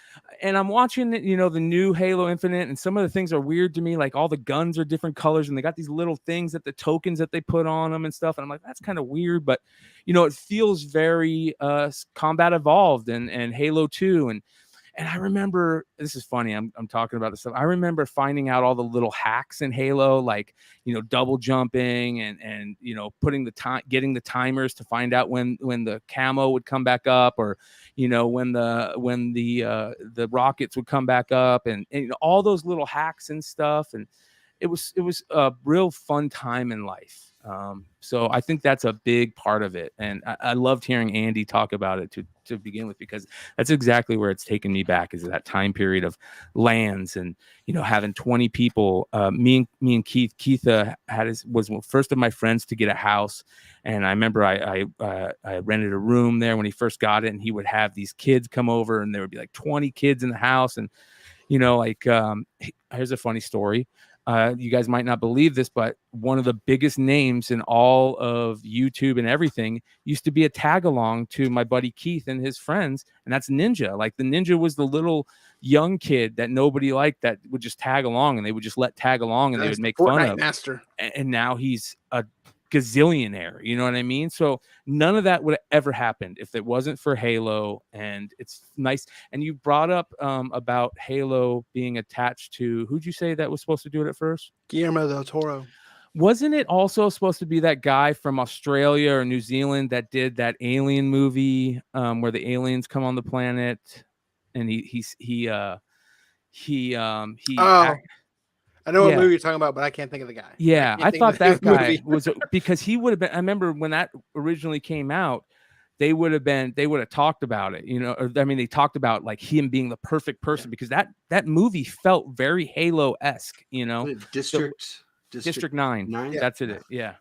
and I'm watching the new Halo Infinite, and some of the things are weird to me. Like, all the guns are different colors, and they got these little things the tokens that they put on them and stuff. And I'm like, that's kind of weird, but it feels very Combat Evolved and Halo 2. And I remember, this is funny, I'm talking about this stuff. I remember finding out all the little hacks in Halo, like, double jumping and putting getting the timers to find out when the camo would come back up, or, when the rockets would come back up, and all those little hacks and stuff. And it was a real fun time in life. So I think that's a big part of it. And I loved hearing Andy talk about it to begin with, because that's exactly where it's taken me back, is that time period of LANs and, having 20 people. Me and Keith was first of my friends to get a house. And I remember I rented a room there when he first got it, and he would have these kids come over, and there would be like 20 kids in the house. And, here's a funny story. You guys might not believe this, but one of the biggest names in all of YouTube and everything used to be a tag along to my buddy Keith and his friends, and that's Ninja. Like, the Ninja was the little young kid that nobody liked, that would just tag along, and they would just let tag along, and they would make fun of. Master. And now he's a gazillionaire, you know what I mean? So none of that would have ever happened if it wasn't for Halo. And it's nice. And you brought up about Halo being attached to, who'd you say that was supposed to do it at first? Guillermo del Toro. Wasn't it also supposed to be that guy from Australia or New Zealand that did that alien movie where the aliens come on the planet, and I know what movie you're talking about, but I can't think of the guy. Yeah, I thought that guy was, because he would have been. I remember when that originally came out, they would have talked about it, they talked about like him being the perfect person, because that movie felt very Halo-esque, District 9. Yeah. That's it. Yeah.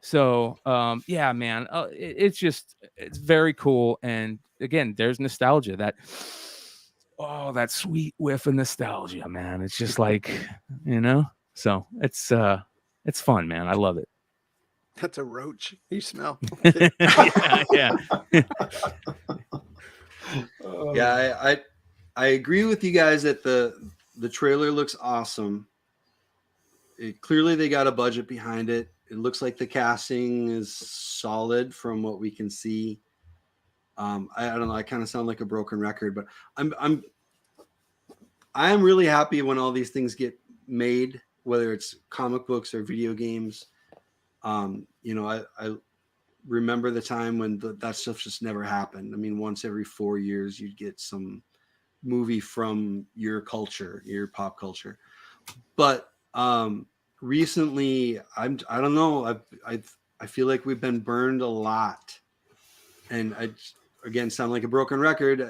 So, yeah, man, it's very cool. And again, there's nostalgia, that sweet whiff of nostalgia, man. It's just like, so it's fun, man. I love it. That's a roach. You smell. Yeah. Yeah, I agree with you guys that the trailer looks awesome. Clearly they got a budget behind it. It looks like the casting is solid from what we can see. I don't know. I kind of sound like a broken record, but I'm really happy when all these things get made, whether it's comic books or video games. I remember the time when that stuff just never happened. I mean, once every 4 years, you'd get some movie from your culture, your pop culture. But Recently, I don't know. I feel like we've been burned a lot, and I again sound like a broken record.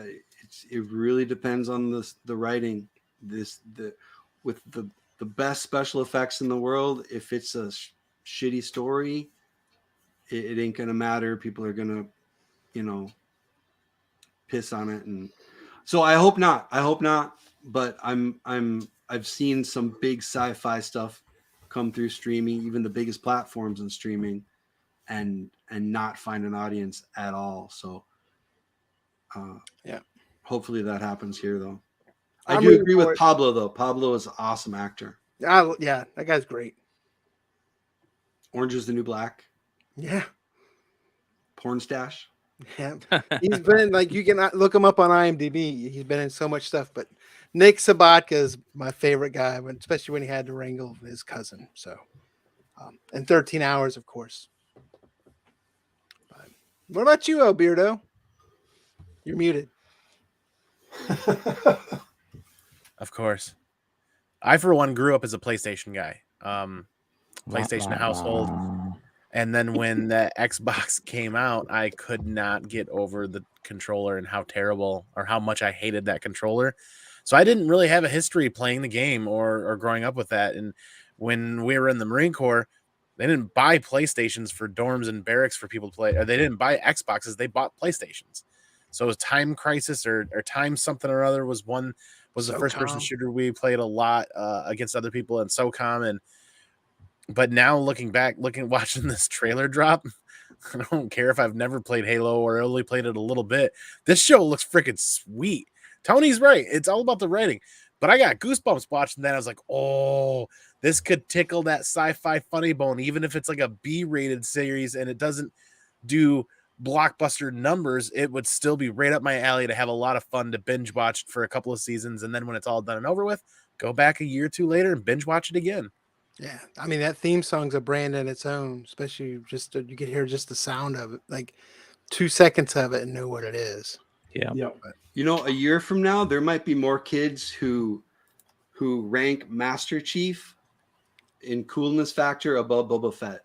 It really depends on the writing. With the best special effects in the world, if it's a shitty story, it ain't gonna matter. People are gonna, piss on it, and so I hope not. But I've seen some big sci-fi stuff come through streaming, even the biggest platforms in streaming, and not find an audience at all. So Yeah. Hopefully that happens here, though. I I'm do rooting agree for with it. Pablo, though. Pablo is an awesome actor. Yeah, that guy's great. Orange is the New Black. Yeah. Porn Stash. Yeah. He's been like, you can look him up on IMDb. He's been in so much stuff, but Nick Sabatka is my favorite guy, especially when he had to wrangle his cousin. So, and 13 Hours, of course. But what about you, Beardo? You're muted. Of course. I, for one, grew up as a PlayStation guy. PlayStation household. And then when the Xbox came out, I could not get over the controller and how terrible or how much I hated that controller. So I didn't really have a history playing the game or growing up with that. And when we were in the Marine Corps, they didn't buy PlayStations for dorms and barracks for people to play, or they didn't buy Xboxes, they bought PlayStations. So it was Time Crisis or Time something or other was the first person shooter we played a lot against other people in SOCOM. But now looking back, watching this trailer drop, I don't care if I've never played Halo or only played it a little bit. This show looks freaking sweet. Tony's right. It's all about the writing. But I got goosebumps watching that. I was like, oh, this could tickle that sci-fi funny bone, even if it's like a B-rated series and it doesn't do blockbuster numbers. It would still be right up my alley to have a lot of fun to binge watch for a couple of seasons. And then when it's all done and over with, go back a year or two later and binge watch it again. Yeah, I mean that theme song's a brand in its own. Especially just you can hear just the sound of it, like 2 seconds of it, and know what it is. Yeah. A year from now, there might be more kids who rank Master Chief in coolness factor above Boba Fett.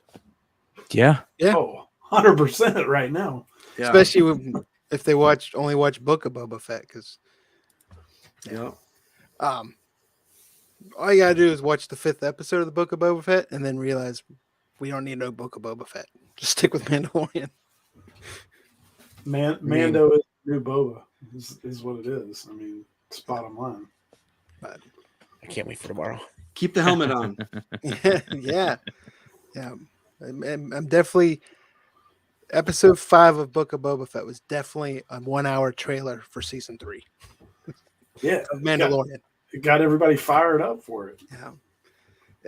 Yeah. Oh, 100% right now. Yeah. Especially if they only watch Book of Boba Fett, because all you gotta do is watch the 5th episode of the Book of Boba Fett and then realize we don't need no Book of Boba Fett. Just stick with Mandalorian. Mando is new Boba is what it is. I mean, it's bottom line. But I can't wait for tomorrow. Keep the helmet on. yeah. I'm definitely episode 5 of Book of Boba Fett was definitely a 1-hour trailer for season 3. Yeah, of Mandalorian. It got everybody fired up for it. Yeah.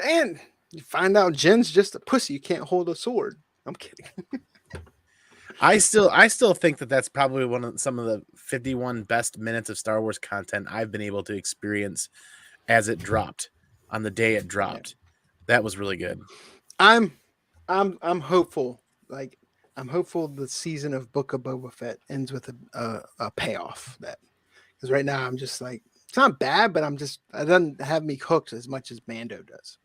And you find out Jen's just a pussy. You can't hold a sword. I'm kidding. I still think that that's probably some of the 51 best minutes of Star Wars content I've been able to experience as it dropped on the day it dropped. Yeah. That was really good. I'm hopeful. Like I'm hopeful the season of Book of Boba Fett ends with a payoff. Because right now I'm just like, it's not bad, but it doesn't have me hooked as much as Mando does.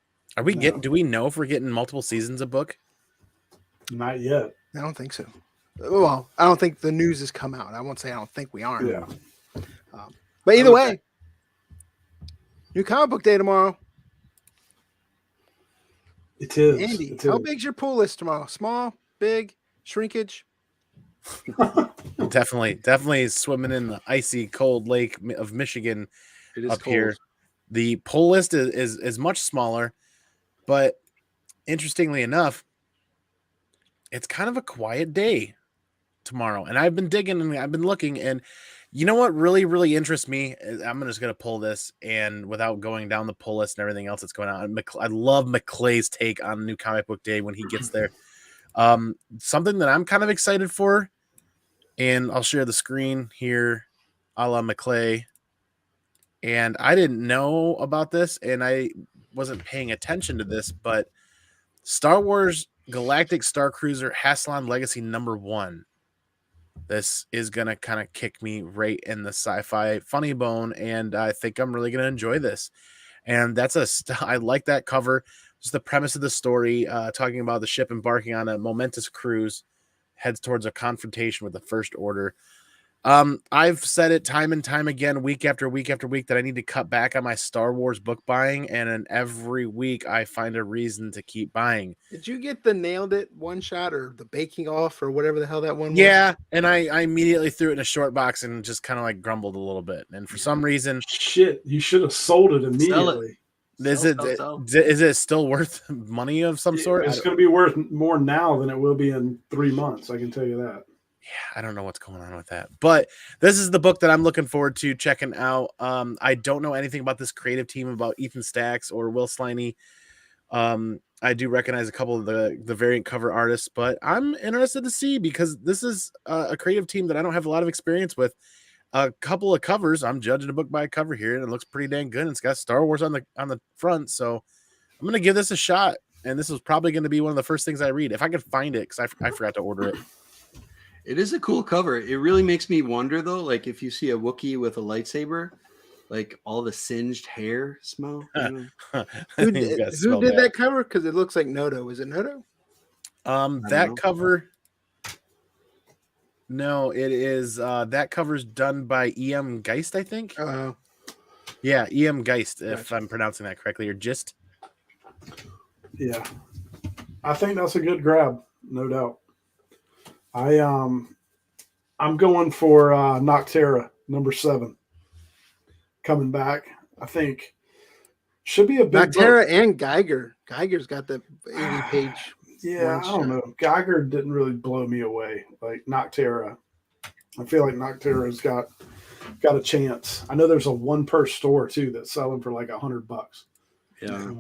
Do we know if we're getting multiple seasons of Book? Not yet. I don't think so. Well, I don't think the news has come out. I won't say I don't think we aren't. Yeah. But either way, new comic book day tomorrow. It is. Andy, how big's your pull list tomorrow? Small, big, shrinkage? Definitely swimming in the icy cold lake of Michigan. It is up cold. Here. The pull list is much smaller, but interestingly enough, it's kind of a quiet day tomorrow. And I've been digging and I've been looking, and you know what really, really interests me? I'm just going to pull this, and without going down the pull list and everything else that's going on, I love McClay's take on New Comic Book Day when he gets there. Something that I'm kind of excited for, and I'll share the screen here a la McClay. And I didn't know about this, and I wasn't paying attention to this, but Star Wars Galactic Star Cruiser Haslan Legacy #1. This is going to kind of kick me right in the sci-fi funny bone, and I think I'm really going to enjoy this. And I like that cover. Just the premise of the story, talking about the ship embarking on a momentous cruise, heads towards a confrontation with the First Order. I've said it time and time again, week after week after week, that I need to cut back on my Star Wars book buying, and then every week I find a reason to keep buying. Did you get the Nailed It one shot or the Baking Off or whatever the hell that one was? Yeah, and I immediately threw it in a short box and just kind of like grumbled a little bit. And for some reason, Shit, you should have sold it Sell it. immediately. is it still worth money of some sort? It's going to be worth more now than it will be in 3 months. I can tell you that. Yeah, I don't know what's going on with that, but this is the book that I'm looking forward to checking out. I don't know anything about this creative team, about Ethan Stacks or Will Sliney. I do recognize a couple of the variant cover artists, but I'm interested to see, because this is a creative team that I don't have a lot of experience with. A couple of covers, I'm judging a book by a cover here, and it looks pretty dang good. And it's got Star Wars on the front, so I'm gonna give this a shot. And this is probably going to be one of the first things I read if I could find it, because I forgot to order it. It is a cool cover. It really makes me wonder, though, like if you see a Wookiee with a lightsaber, like all the singed hair smell. You know? Who did that cover? Because it looks like Noto. Is it Noto? That cover. No, it is. That cover's done by E.M. Geist, I think. Yeah, E.M. Geist, if I'm pronouncing that correctly, or Gist. Yeah, I think that's a good grab, no doubt. I'm going for Noctera, number 7, coming back. I think should be a big Noctera book. and Geiger. Geiger's got the 80-page. Yeah, I don't know. Geiger didn't really blow me away like Noctera. I feel like Noctera's got a chance. I know there's a one per store too that's selling for like $100. Yeah,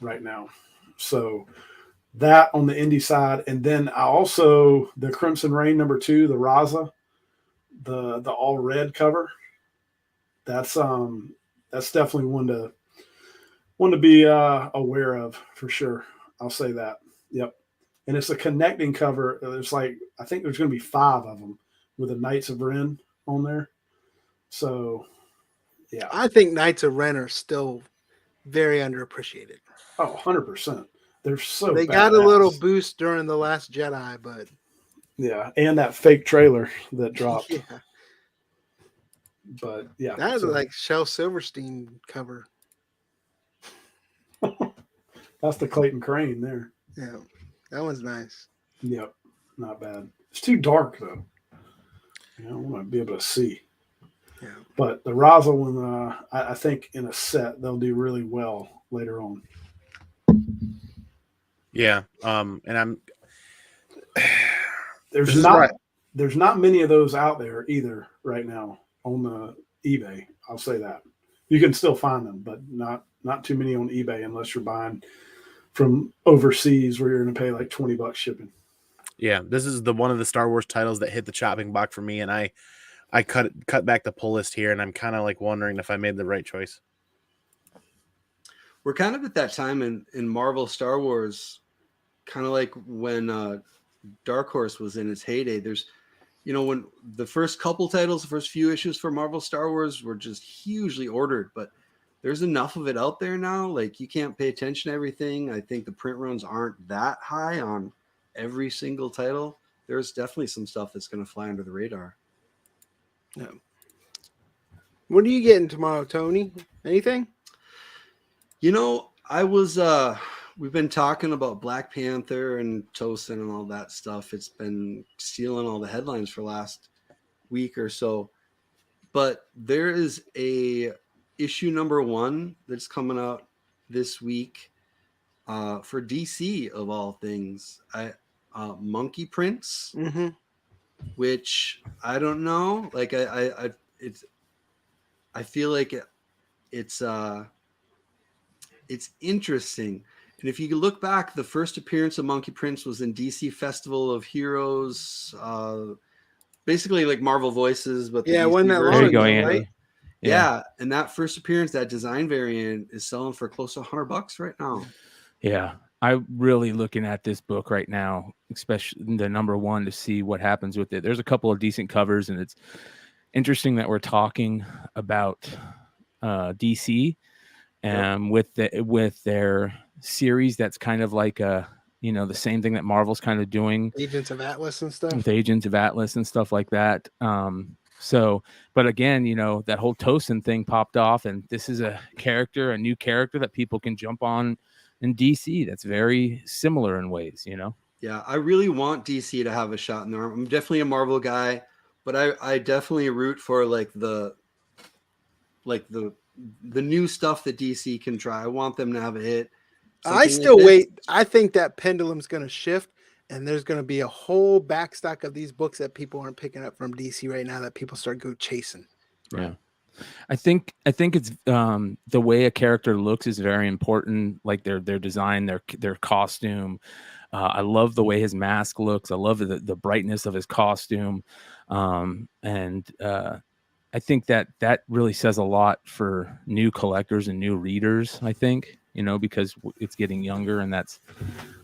right now. So that on the indie side, and then I also the Crimson Rain number 2, the Raza, the all red cover. That's definitely one to be aware of for sure. I'll say that. Yep. And it's a connecting cover. There's I think there's going to be 5 of them with the Knights of Ren on there. So, yeah. I think Knights of Ren are still very underappreciated. Oh, 100%. They got a little boost during The Last Jedi, but yeah, and that fake trailer that dropped. Yeah. But yeah, that's like Shel Silverstein cover. That's the Clayton Crane there. Yeah, that one's nice. Yep, not bad. It's too dark though. I want to be able to see. Yeah, but the Raza one, I think in a set they'll do really well later on. Yeah, and I'm there's not many of those out there either right now on the eBay. I'll say that you can still find them, but not too many on eBay unless you're buying from overseas where you're going to pay like $20 shipping. Yeah, this is one of the Star Wars titles that hit the chopping block for me, and I cut back the pull list here, and I'm kind of like wondering if I made the right choice. We're kind of at that time in Marvel Star Wars, kind of like when Dark Horse was in its heyday. There's, when the first couple titles, the first few issues for Marvel Star Wars were just hugely ordered, but there's enough of it out there now. Like, you can't pay attention to everything. I think the print runs aren't that high on every single title. There's definitely some stuff that's going to fly under the radar. Yeah. What are you getting tomorrow, Tony? Anything? I was we've been talking about Black Panther and Tosin and all that stuff. It's been stealing all the headlines for last week or so. But there is a issue number 1 that's coming out this week for DC of all things. Monkey Prince, which I don't know. Like I feel like it's interesting. And if you look back, the first appearance of Monkey Prince was in DC Festival of Heroes, basically like Marvel Voices, but yeah, when that long ago, right? Yeah, and that first appearance, that design variant, is selling for close to $100 right now. Yeah, I'm really looking at this book right now, especially the number 1, to see what happens with it. There's a couple of decent covers, and it's interesting that we're talking about DC, with their series that's kind of like the same thing that Marvel's kind of doing, Agents of Atlas and stuff. with Agents of Atlas and stuff like that. So, but again, that whole Tosin thing popped off, and this is a new character that people can jump on in DC. That's very similar in ways, Yeah, I really want DC to have a shot in the arm. I'm definitely a Marvel guy, but I definitely root for the new stuff that DC can try. I want them to have a hit. I still wait. I think that pendulum's going to shift, and there's going to be a whole backstock of these books that people aren't picking up from DC right now that people start go chasing. Right. Yeah. I think it's the way a character looks is very important. Like their design, their costume. I love the way his mask looks. I love the brightness of his costume, and I think that really says a lot for new collectors and new readers. I think because it's getting younger, and that's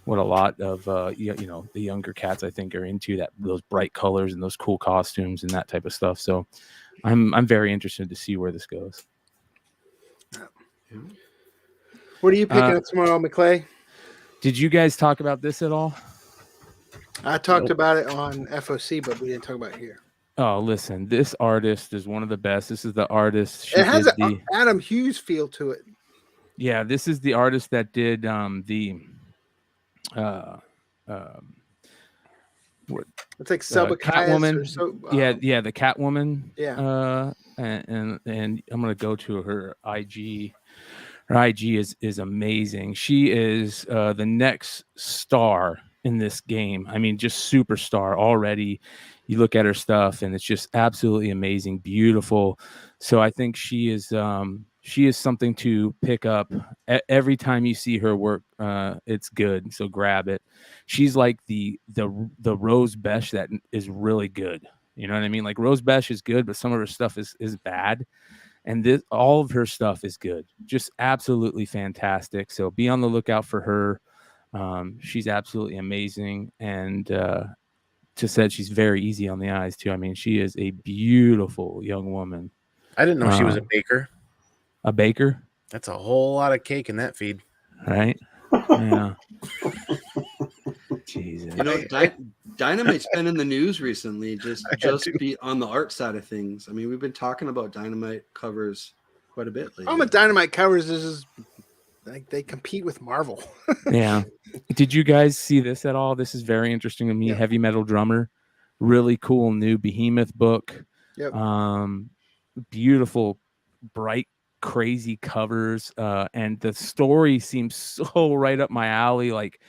what a lot of the younger cats I think are into, those bright colors and those cool costumes and that type of stuff. So I'm very interested to see where this goes. What are you picking up tomorrow, McClay? Did you guys talk about this at all? I talked about it on FOC, but we didn't talk about it here. Oh, listen, this artist is one of the best. This is the artist. It has an Adam Hughes feel to it. Yeah, this is the artist that did it's like Catwoman. Yeah, the Catwoman. Yeah. And I'm gonna go to her IG. Her IG is amazing. She is the next star in this game. I mean, just superstar already. You look at her stuff, and it's just absolutely amazing, beautiful. So I think she is something to pick up. Every time you see her work, it's good. So grab it. She's like the Rose Besh that is really good. You know what I mean? Like Rose Besh is good, but some of her stuff is bad. And all of her stuff is good. Just absolutely fantastic. So be on the lookout for her. She's absolutely amazing. And to said she's very easy on the eyes too. I mean, she is a beautiful young woman. I didn't know she was a baker. A baker? That's a whole lot of cake in that feed. Right? Yeah. Jesus. Dynamite's been in the news recently, just be on the art side of things. I mean, we've been talking about Dynamite covers quite a bit lately. Problem with Dynamite covers is like they compete with Marvel. Yeah. Did you guys see this at all? This is very interesting to me. Yeah. Heavy Metal Drummer. Really cool new Behemoth book. Yep. Beautiful, bright, crazy covers. And the story seems so right up my alley. Like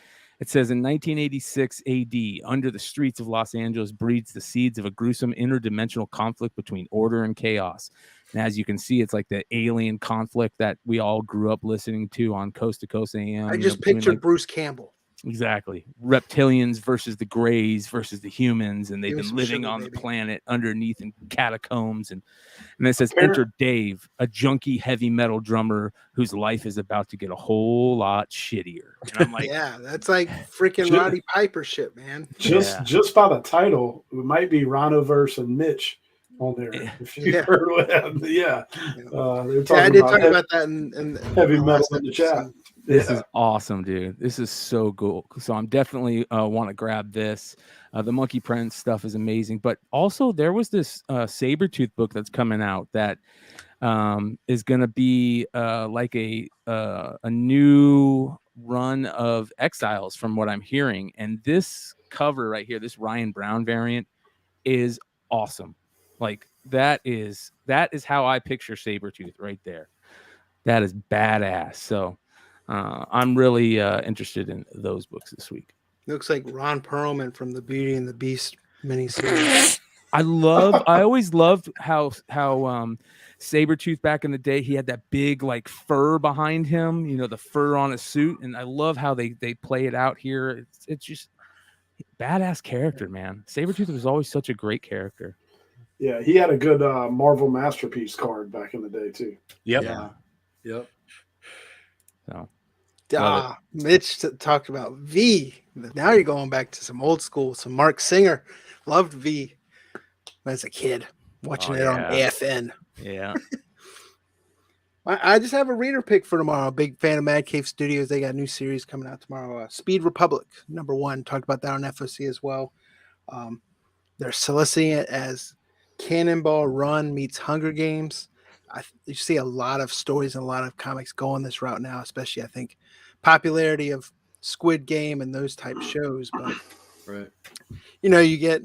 it says in 1986 AD, under the streets of Los Angeles breeds the seeds of a gruesome interdimensional conflict between order and chaos. And as you can see, it's like the alien conflict that we all grew up listening to on Coast to Coast AM. I just pictured Bruce Campbell. Exactly. Reptilians versus the Greys versus the humans, and they've been living on the planet underneath in catacombs. And it says, enter Dave, a junkie heavy metal drummer whose life is about to get a whole lot shittier. And I'm like, yeah, that's like freaking Roddy Piper shit, man. Just by the title, it might be Rhinoverse and Mitch on there. If you heard what happened, they're talking I did talk about that in heavy metal in the chat. This is awesome, dude. This is so cool. So I'm definitely want to grab this. The Monkey Prince stuff is amazing. But also there was this Sabretooth book that's coming out that is going to be like a new run of Exiles from what I'm hearing. And this cover right here, this Ryan Brown variant is awesome. Like that is how I picture Sabretooth right there. That is badass. So I'm really interested in those books this week. Looks like Ron Perlman from the Beauty and the Beast miniseries. I always loved how Sabretooth back in the day, he had that big like fur behind him, the fur on his suit. And I love how they play it out here. It's just badass character, man. Sabretooth was always such a great character. Yeah, he had a good Marvel Masterpiece card back in the day too. Yep. Yeah. Yep. So Mitch talked about V. Now you're going back to some old school, some Mark Singer. Loved V as a kid, watching it on AFN. Yeah. I just have a reader pick for tomorrow. Big fan of Mad Cave Studios. They got a new series coming out tomorrow. Speed Republic, #1. Talked about that on FOC as well. They're soliciting it as Cannonball Run meets Hunger Games. You see a lot of stories and a lot of comics going this route now, especially I think popularity of Squid Game and those type shows. But Right. you get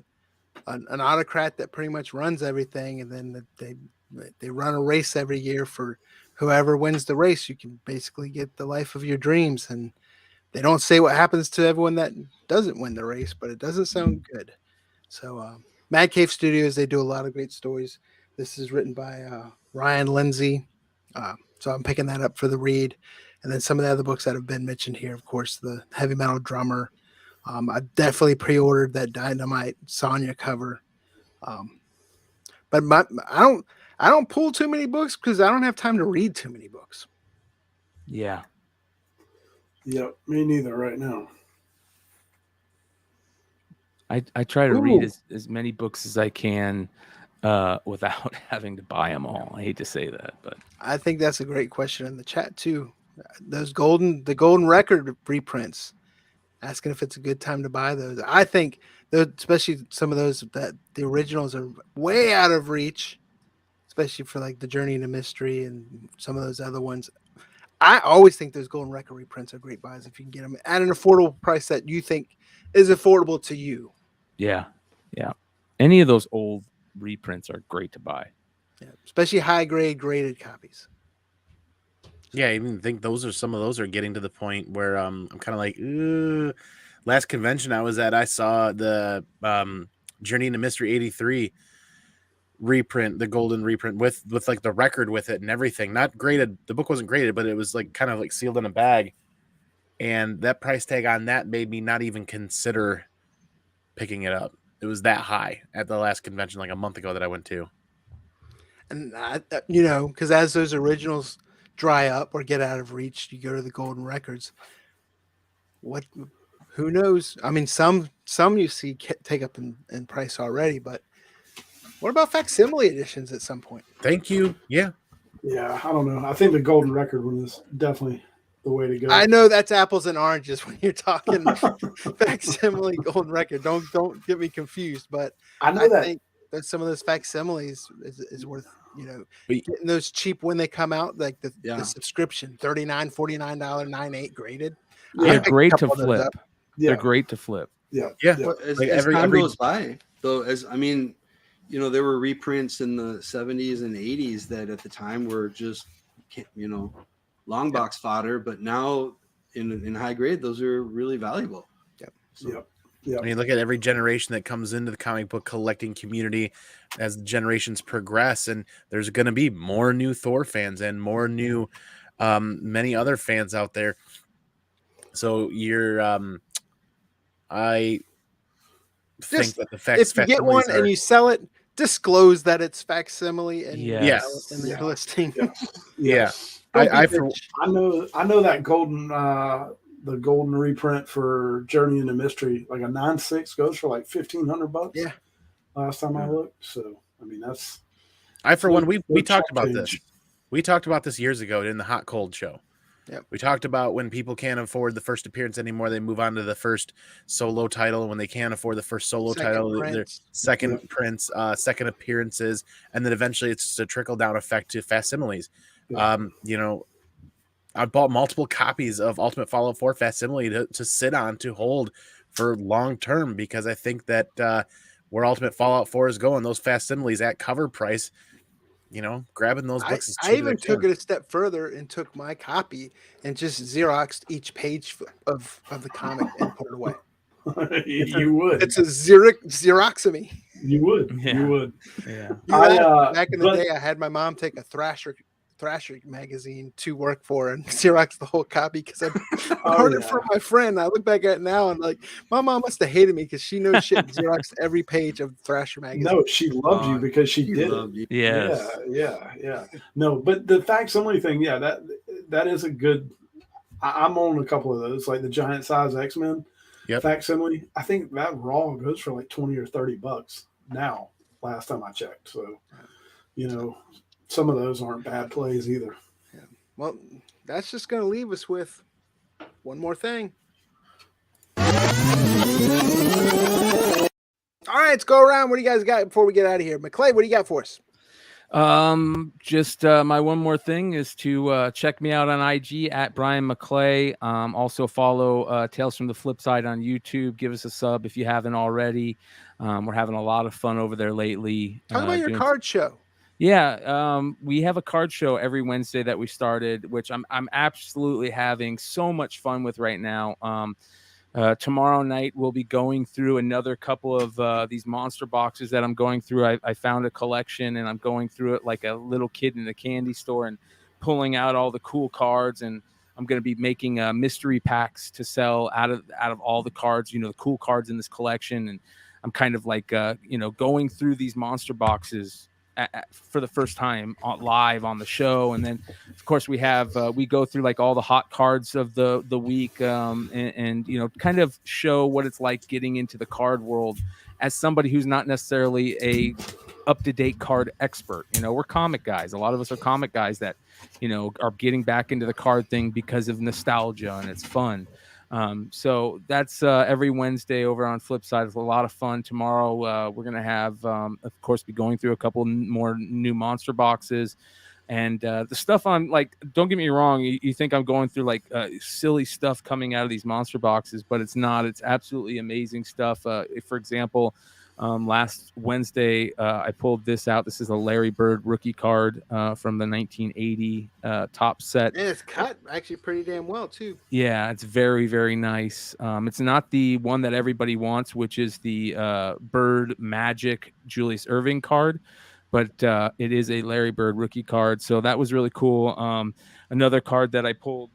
an autocrat that pretty much runs everything, and then they run a race every year for whoever wins the race. You can basically get the life of your dreams, and they don't say what happens to everyone that doesn't win the race, but it doesn't sound good. So Mad Cave Studios, they do a lot of great stories. This is written by Ryan Lindsay, so I'm picking that up for the read. And then some of the other books that have been mentioned here, of course, the Heavy Metal Drummer. I definitely pre-ordered that Dynamite Sonya cover. But I don't pull too many books because I don't have time to read too many books. Yeah. Yep, me neither right now. I try to read as many books as I can without having to buy them all. I hate to say that, but I think that's a great question in the chat too. The golden record reprints, asking if it's a good time to buy those. I think especially some of those that the originals are way out of reach, especially for like the Journey into Mystery and some of those other ones. I always think those golden record reprints are great buys if you can get them at an affordable price that you think is affordable to you. yeah. Any of those old reprints are great to buy. Yeah, especially high grade graded copies. Yeah, I even think some of those are getting to the point where I'm kind of like, "Ugh." Last convention I was at, I saw the Journey into Mystery 83 reprint, the golden reprint with like the record with it and everything. Not graded. The book wasn't graded, but it was like kind of like sealed in a bag. And that price tag on that made me not even consider picking it up. It was that high at the last convention like a month ago that I went to. And because as those originals dry up or get out of reach, you go to the golden records. Who knows? I mean, some you see take up in price already, but what about facsimile editions at some point? Thank you. Yeah. Yeah, I don't know. I think the golden record one is definitely the way to go. I know that's apples and oranges when you're talking facsimile golden record. Don't get me confused, but I know that. think that some of those facsimiles is worth But- getting those cheap when they come out, like the Yeah. subscription, $39, $49, 9.8 graded. Yeah, I picked a great to couple of those flip. up. They're great to flip. Yeah. Yeah. Well, as Like time every- goes by, though, there were reprints in the 70s and 80s that at the time were just, long box fodder, but now in high grade, those are really valuable. Yep. Yep. Yep. I mean, look at every generation that comes into the comic book collecting community as the generations progress, and there's going to be more new Thor fans and more new, many other fans out there. So I think that the fact If you get one and you sell it, disclose that it's facsimile and Yes. sell it in their listing. yeah, Don't be I bitch. I know that the golden reprint for Journey into Mystery, like a 9.6 goes for like $1,500. Yeah. Last time I looked. So I mean that's we talked chump about change. this. We talked about this years ago in the Hot Cold show. Yep. We talked about when people can't afford the first appearance anymore, they move on to the first solo title. When they can't afford the first solo Second title, their prints. second prints, second appearances, and then eventually it's just a trickle down effect to facsimiles. Yeah. I bought multiple copies of Ultimate Fallout 4 facsimile to sit on, to hold for long term, because I think that where Ultimate Fallout 4 is going, those facsimiles at cover price, grabbing those books is cheap I as even they took can. it a step further and took my copy and just Xeroxed each page of the comic and put it away. You would. It's a Xeroxamy. You would. Yeah. You would. Yeah. Back in the day, I had my mom take a Thrasher magazine to work for and Xerox the whole copy because I borrowed it from my friend. I look back at it now and like, my mom must have hated me because she knows shit Xerox every page of Thrasher magazine. No, she loved you because she did it. Loved you. Yes. Yeah. No, but the facsimile thing, that is a good. I'm on a couple of those, like the giant size X-Men facsimile. I think that raw goes for like $20 or $30 now. Last time I checked, so some of those aren't bad plays either. Yeah. Well, that's just going to leave us with one more thing. All right, let's go around. What do you guys got before we get out of here? McClay, what do you got for us? Just my one more thing is to check me out on IG at Brian McClay. Also follow Tales from the Flip Side on YouTube. Give us a sub if you haven't already. We're having a lot of fun over there lately. Talk about your card show. Yeah, we have a card show every Wednesday that we started, which I'm absolutely having so much fun with right now. Tomorrow night we'll be going through another couple of these monster boxes that I'm going through. I found a collection and I'm going through it like a little kid in a candy store and pulling out all the cool cards, and I'm going to be making mystery packs to sell out of all the cards, the cool cards in this collection. And I'm kind of like going through these monster boxes for the first time live on the show. And then of course we have we go through like all the hot cards of the week, and kind of show what it's like getting into the card world as somebody who's not necessarily a up-to-date card expert. We're comic guys. A lot of us are comic guys that are getting back into the card thing because of nostalgia, and it's fun. So that's every Wednesday over on Flipside. It's a lot of fun. Tomorrow we're gonna have, of course, be going through a couple more new monster boxes, and the stuff I'm like. Don't get me wrong. You think I'm going through like silly stuff coming out of these monster boxes, but it's not. It's absolutely amazing stuff. For example, last Wednesday I pulled this out. This is a Larry Bird rookie card from the 1980 top set. And it's cut actually pretty damn well too. Yeah, it's very, very nice. It's not the one that everybody wants, which is the Bird Magic Julius Erving card, but it is a Larry Bird rookie card. So that was really cool. Another card that I pulled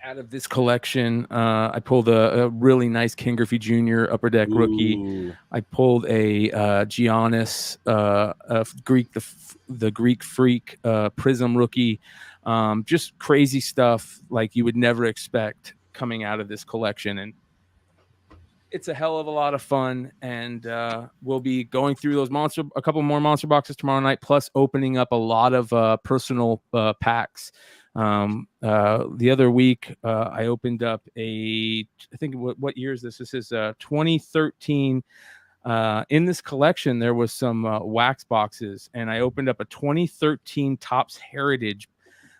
out of this collection, I pulled a really nice Ken Griffey Jr. Upper Deck rookie. Ooh. I pulled a Giannis the Greek Freak Prism rookie. Just crazy stuff like you would never expect coming out of this collection, and it's a hell of a lot of fun. And we'll be going through a couple more monster boxes tomorrow night, plus opening up a lot of personal packs. The other week I opened up I think what year is this? This is 2013. In this collection there was some wax boxes, and I opened up a 2013 Topps Heritage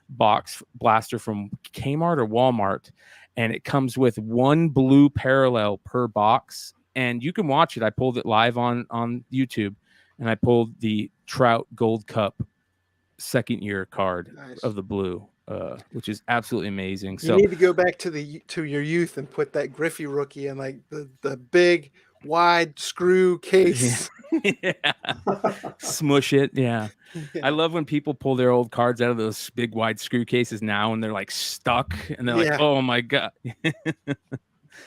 box blaster from Kmart or Walmart, and it comes with one blue parallel per box, and you can watch it. I pulled it live on YouTube, and I pulled the Trout Gold Cup second year card of the blue, which is absolutely amazing. You need to go back to your youth and put that Griffey rookie in like the big wide screw case. Yeah. Smush it. Yeah. I love when people pull their old cards out of those big wide screw cases now and they're like stuck and they're like, oh my God.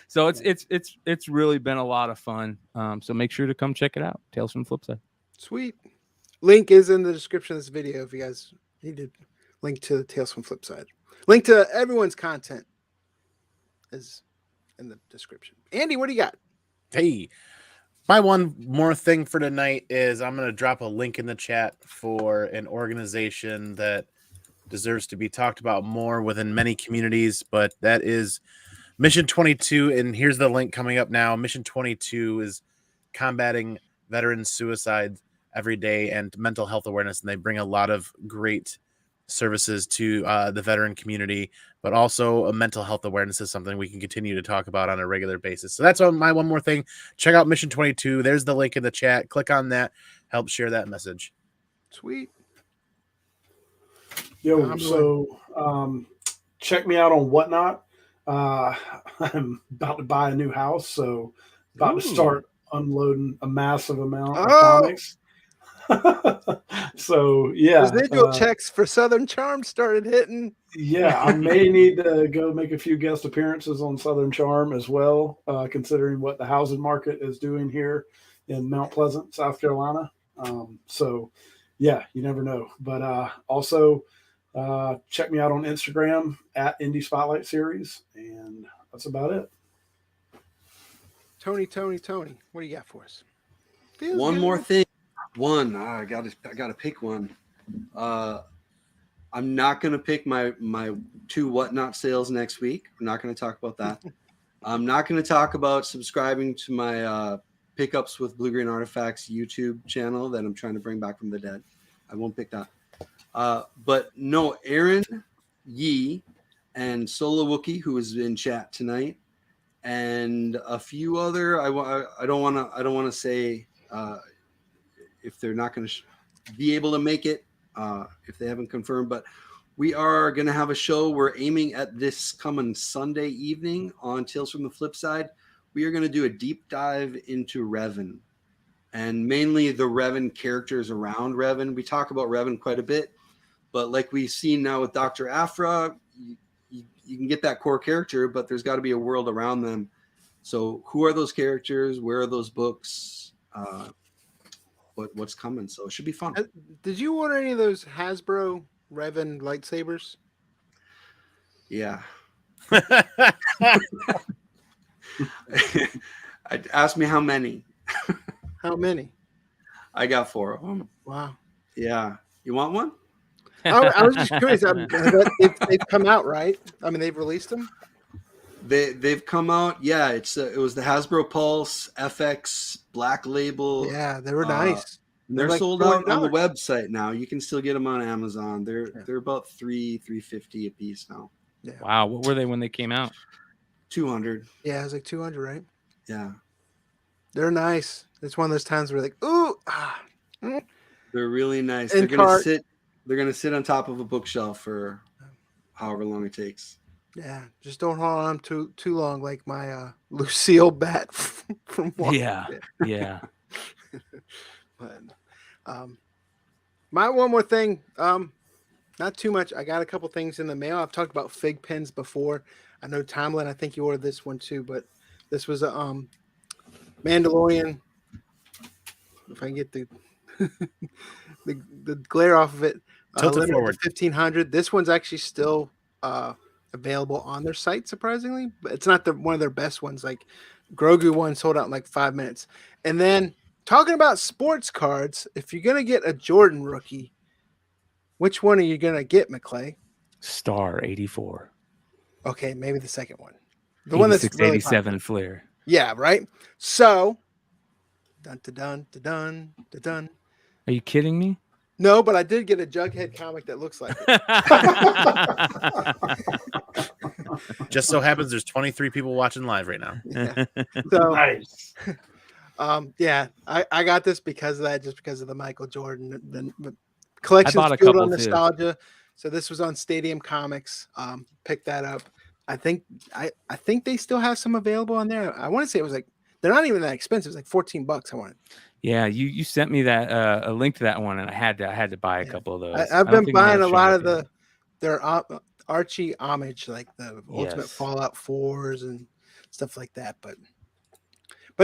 So it's really been a lot of fun. So make sure to come check it out. Tales from the Flipside. Sweet. Link is in the description of this video if you guys need to link to the Tales from Flipside. Link to everyone's content is in the description. Andy, what do you got? Hey, my one more thing for tonight is I'm going to drop a link in the chat for an organization that deserves to be talked about more within many communities, but that is Mission 22. And here's the link coming up now. Mission 22 is combating veteran suicide every day and mental health awareness, and they bring a lot of great services to the veteran community, but also a mental health awareness is something we can continue to talk about on a regular basis. So that's my one more thing. Check out Mission 22. There's the link in the chat. Click on that. Help share that message. Sweet. Yo, so check me out on Whatnot. I'm about to buy a new house, so about to start unloading a massive amount of comics. So yeah, residual checks for Southern Charm started hitting. Yeah, I may need to go make a few guest appearances on Southern Charm as well, considering what the housing market is doing here in Mount Pleasant, South Carolina. So yeah, you never know. But also check me out on Instagram at Indie Spotlight Series, and that's about it. Tony, what do you got for us? One more thing. I gotta pick one. I'm not going to pick my 2 whatnot sales next week. I'm not going to talk about that. I'm not going to talk about subscribing to my Pickups with Blue Green Artifacts YouTube channel that I'm trying to bring back from the dead. I won't pick that. But no, Aaron Yee and Solo Wookie, who was in chat tonight, and a few other. I don't want to say if they're not going to be able to make it if they haven't confirmed, but we are going to have a show. We're aiming at this coming Sunday evening on Tales from the Flip Side. We are going to do a deep dive into Revan, and mainly the Revan characters around Revan. We talk about Revan quite a bit, but like we've seen now with Dr. Aphra, you can get that core character, but there's got to be a world around them. So who are those characters? Where are those books? What's coming? So it should be fun. Did you order any of those Hasbro Revan lightsabers? Yeah. Ask me how many. How many? I got 4 of them. Wow. Yeah. You want one? I was just curious. They've come out, right? I mean, they've released them. They've come out. Yeah, it was the Hasbro Pulse FX Black Label. Yeah, they were nice. They're like sold out on the $40. website now. You can still get them on Amazon. They're about $350 a piece now. Yeah. Wow, what were they when they came out? 200. Yeah, it was like 200, right? Yeah. They're nice. It's one of those times where like, ooh, They're really nice. And They're gonna sit on top of a bookshelf for however long it takes. Yeah, just don't hold on too long, like my Lucille bat from Walking Dead. Yeah. But my one more thing, not too much. I got a couple things in the mail. I've talked about fig pens before. I know Tomlin, I think you ordered this one too, but this was a Mandalorian. If I can get the the glare off of it, Tilt it forward. 1500. This one's actually still available on their site, surprisingly, but it's not one of their best ones. Like Grogu one sold out in like 5 minutes. And then talking about sports cards, if you're gonna get a Jordan rookie, which one are you gonna get, McClay? Star 84. Okay, maybe the second one. The one that's really 87 popular. Flair. Yeah, right. So dun dun dun dun dun dun. Are you kidding me? No, but I did get a Jughead comic that looks like it. Just so happens there's 23 people watching live right now. Yeah. So Nice. yeah, I got this because of that, just because of the Michael Jordan. The collection's bought a fueled couple on too. nostalgia. So this was on Stadium Comics. Picked that up. I think they still have some available on there. I want to say it was like, they're not even that expensive. It's like $14. I wanted. Yeah, you sent me that a link to that one, and I had to buy a couple of those. I've I don't been think I buying have a lot shown of it their Archie homage, like the Ultimate Yes. Fallout 4s and stuff like that. But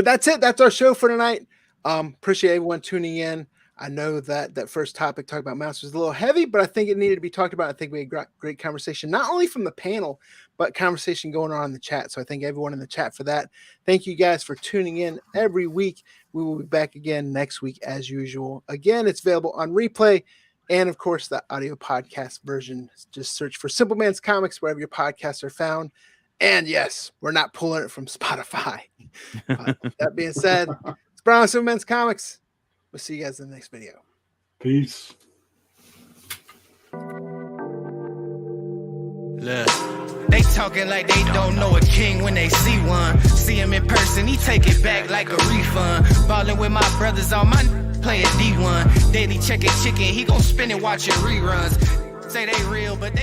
that's it. That's our show for tonight. Appreciate everyone tuning in. I know that first topic, talking about mouse, was a little heavy, but I think it needed to be talked about. I think we had great conversation, not only from the panel, but conversation going on in the chat. So I thank everyone in the chat for that. Thank you guys for tuning in every week. We will be back again next week as usual. Again, it's available on replay and, of course, the audio podcast version. Just search for Simple Man's Comics wherever your podcasts are found. And yes, we're not pulling it from Spotify. That being said, it's Brown Simple Man's Comics. We'll see you guys in the next video. Peace. Look, they talking like they don't know a king when they see one. See him in person, he take it back like a refund. Ballin' with my brothers, all my playing D1. Daily checking chicken, he gon' spin it watching reruns. Say they real, but they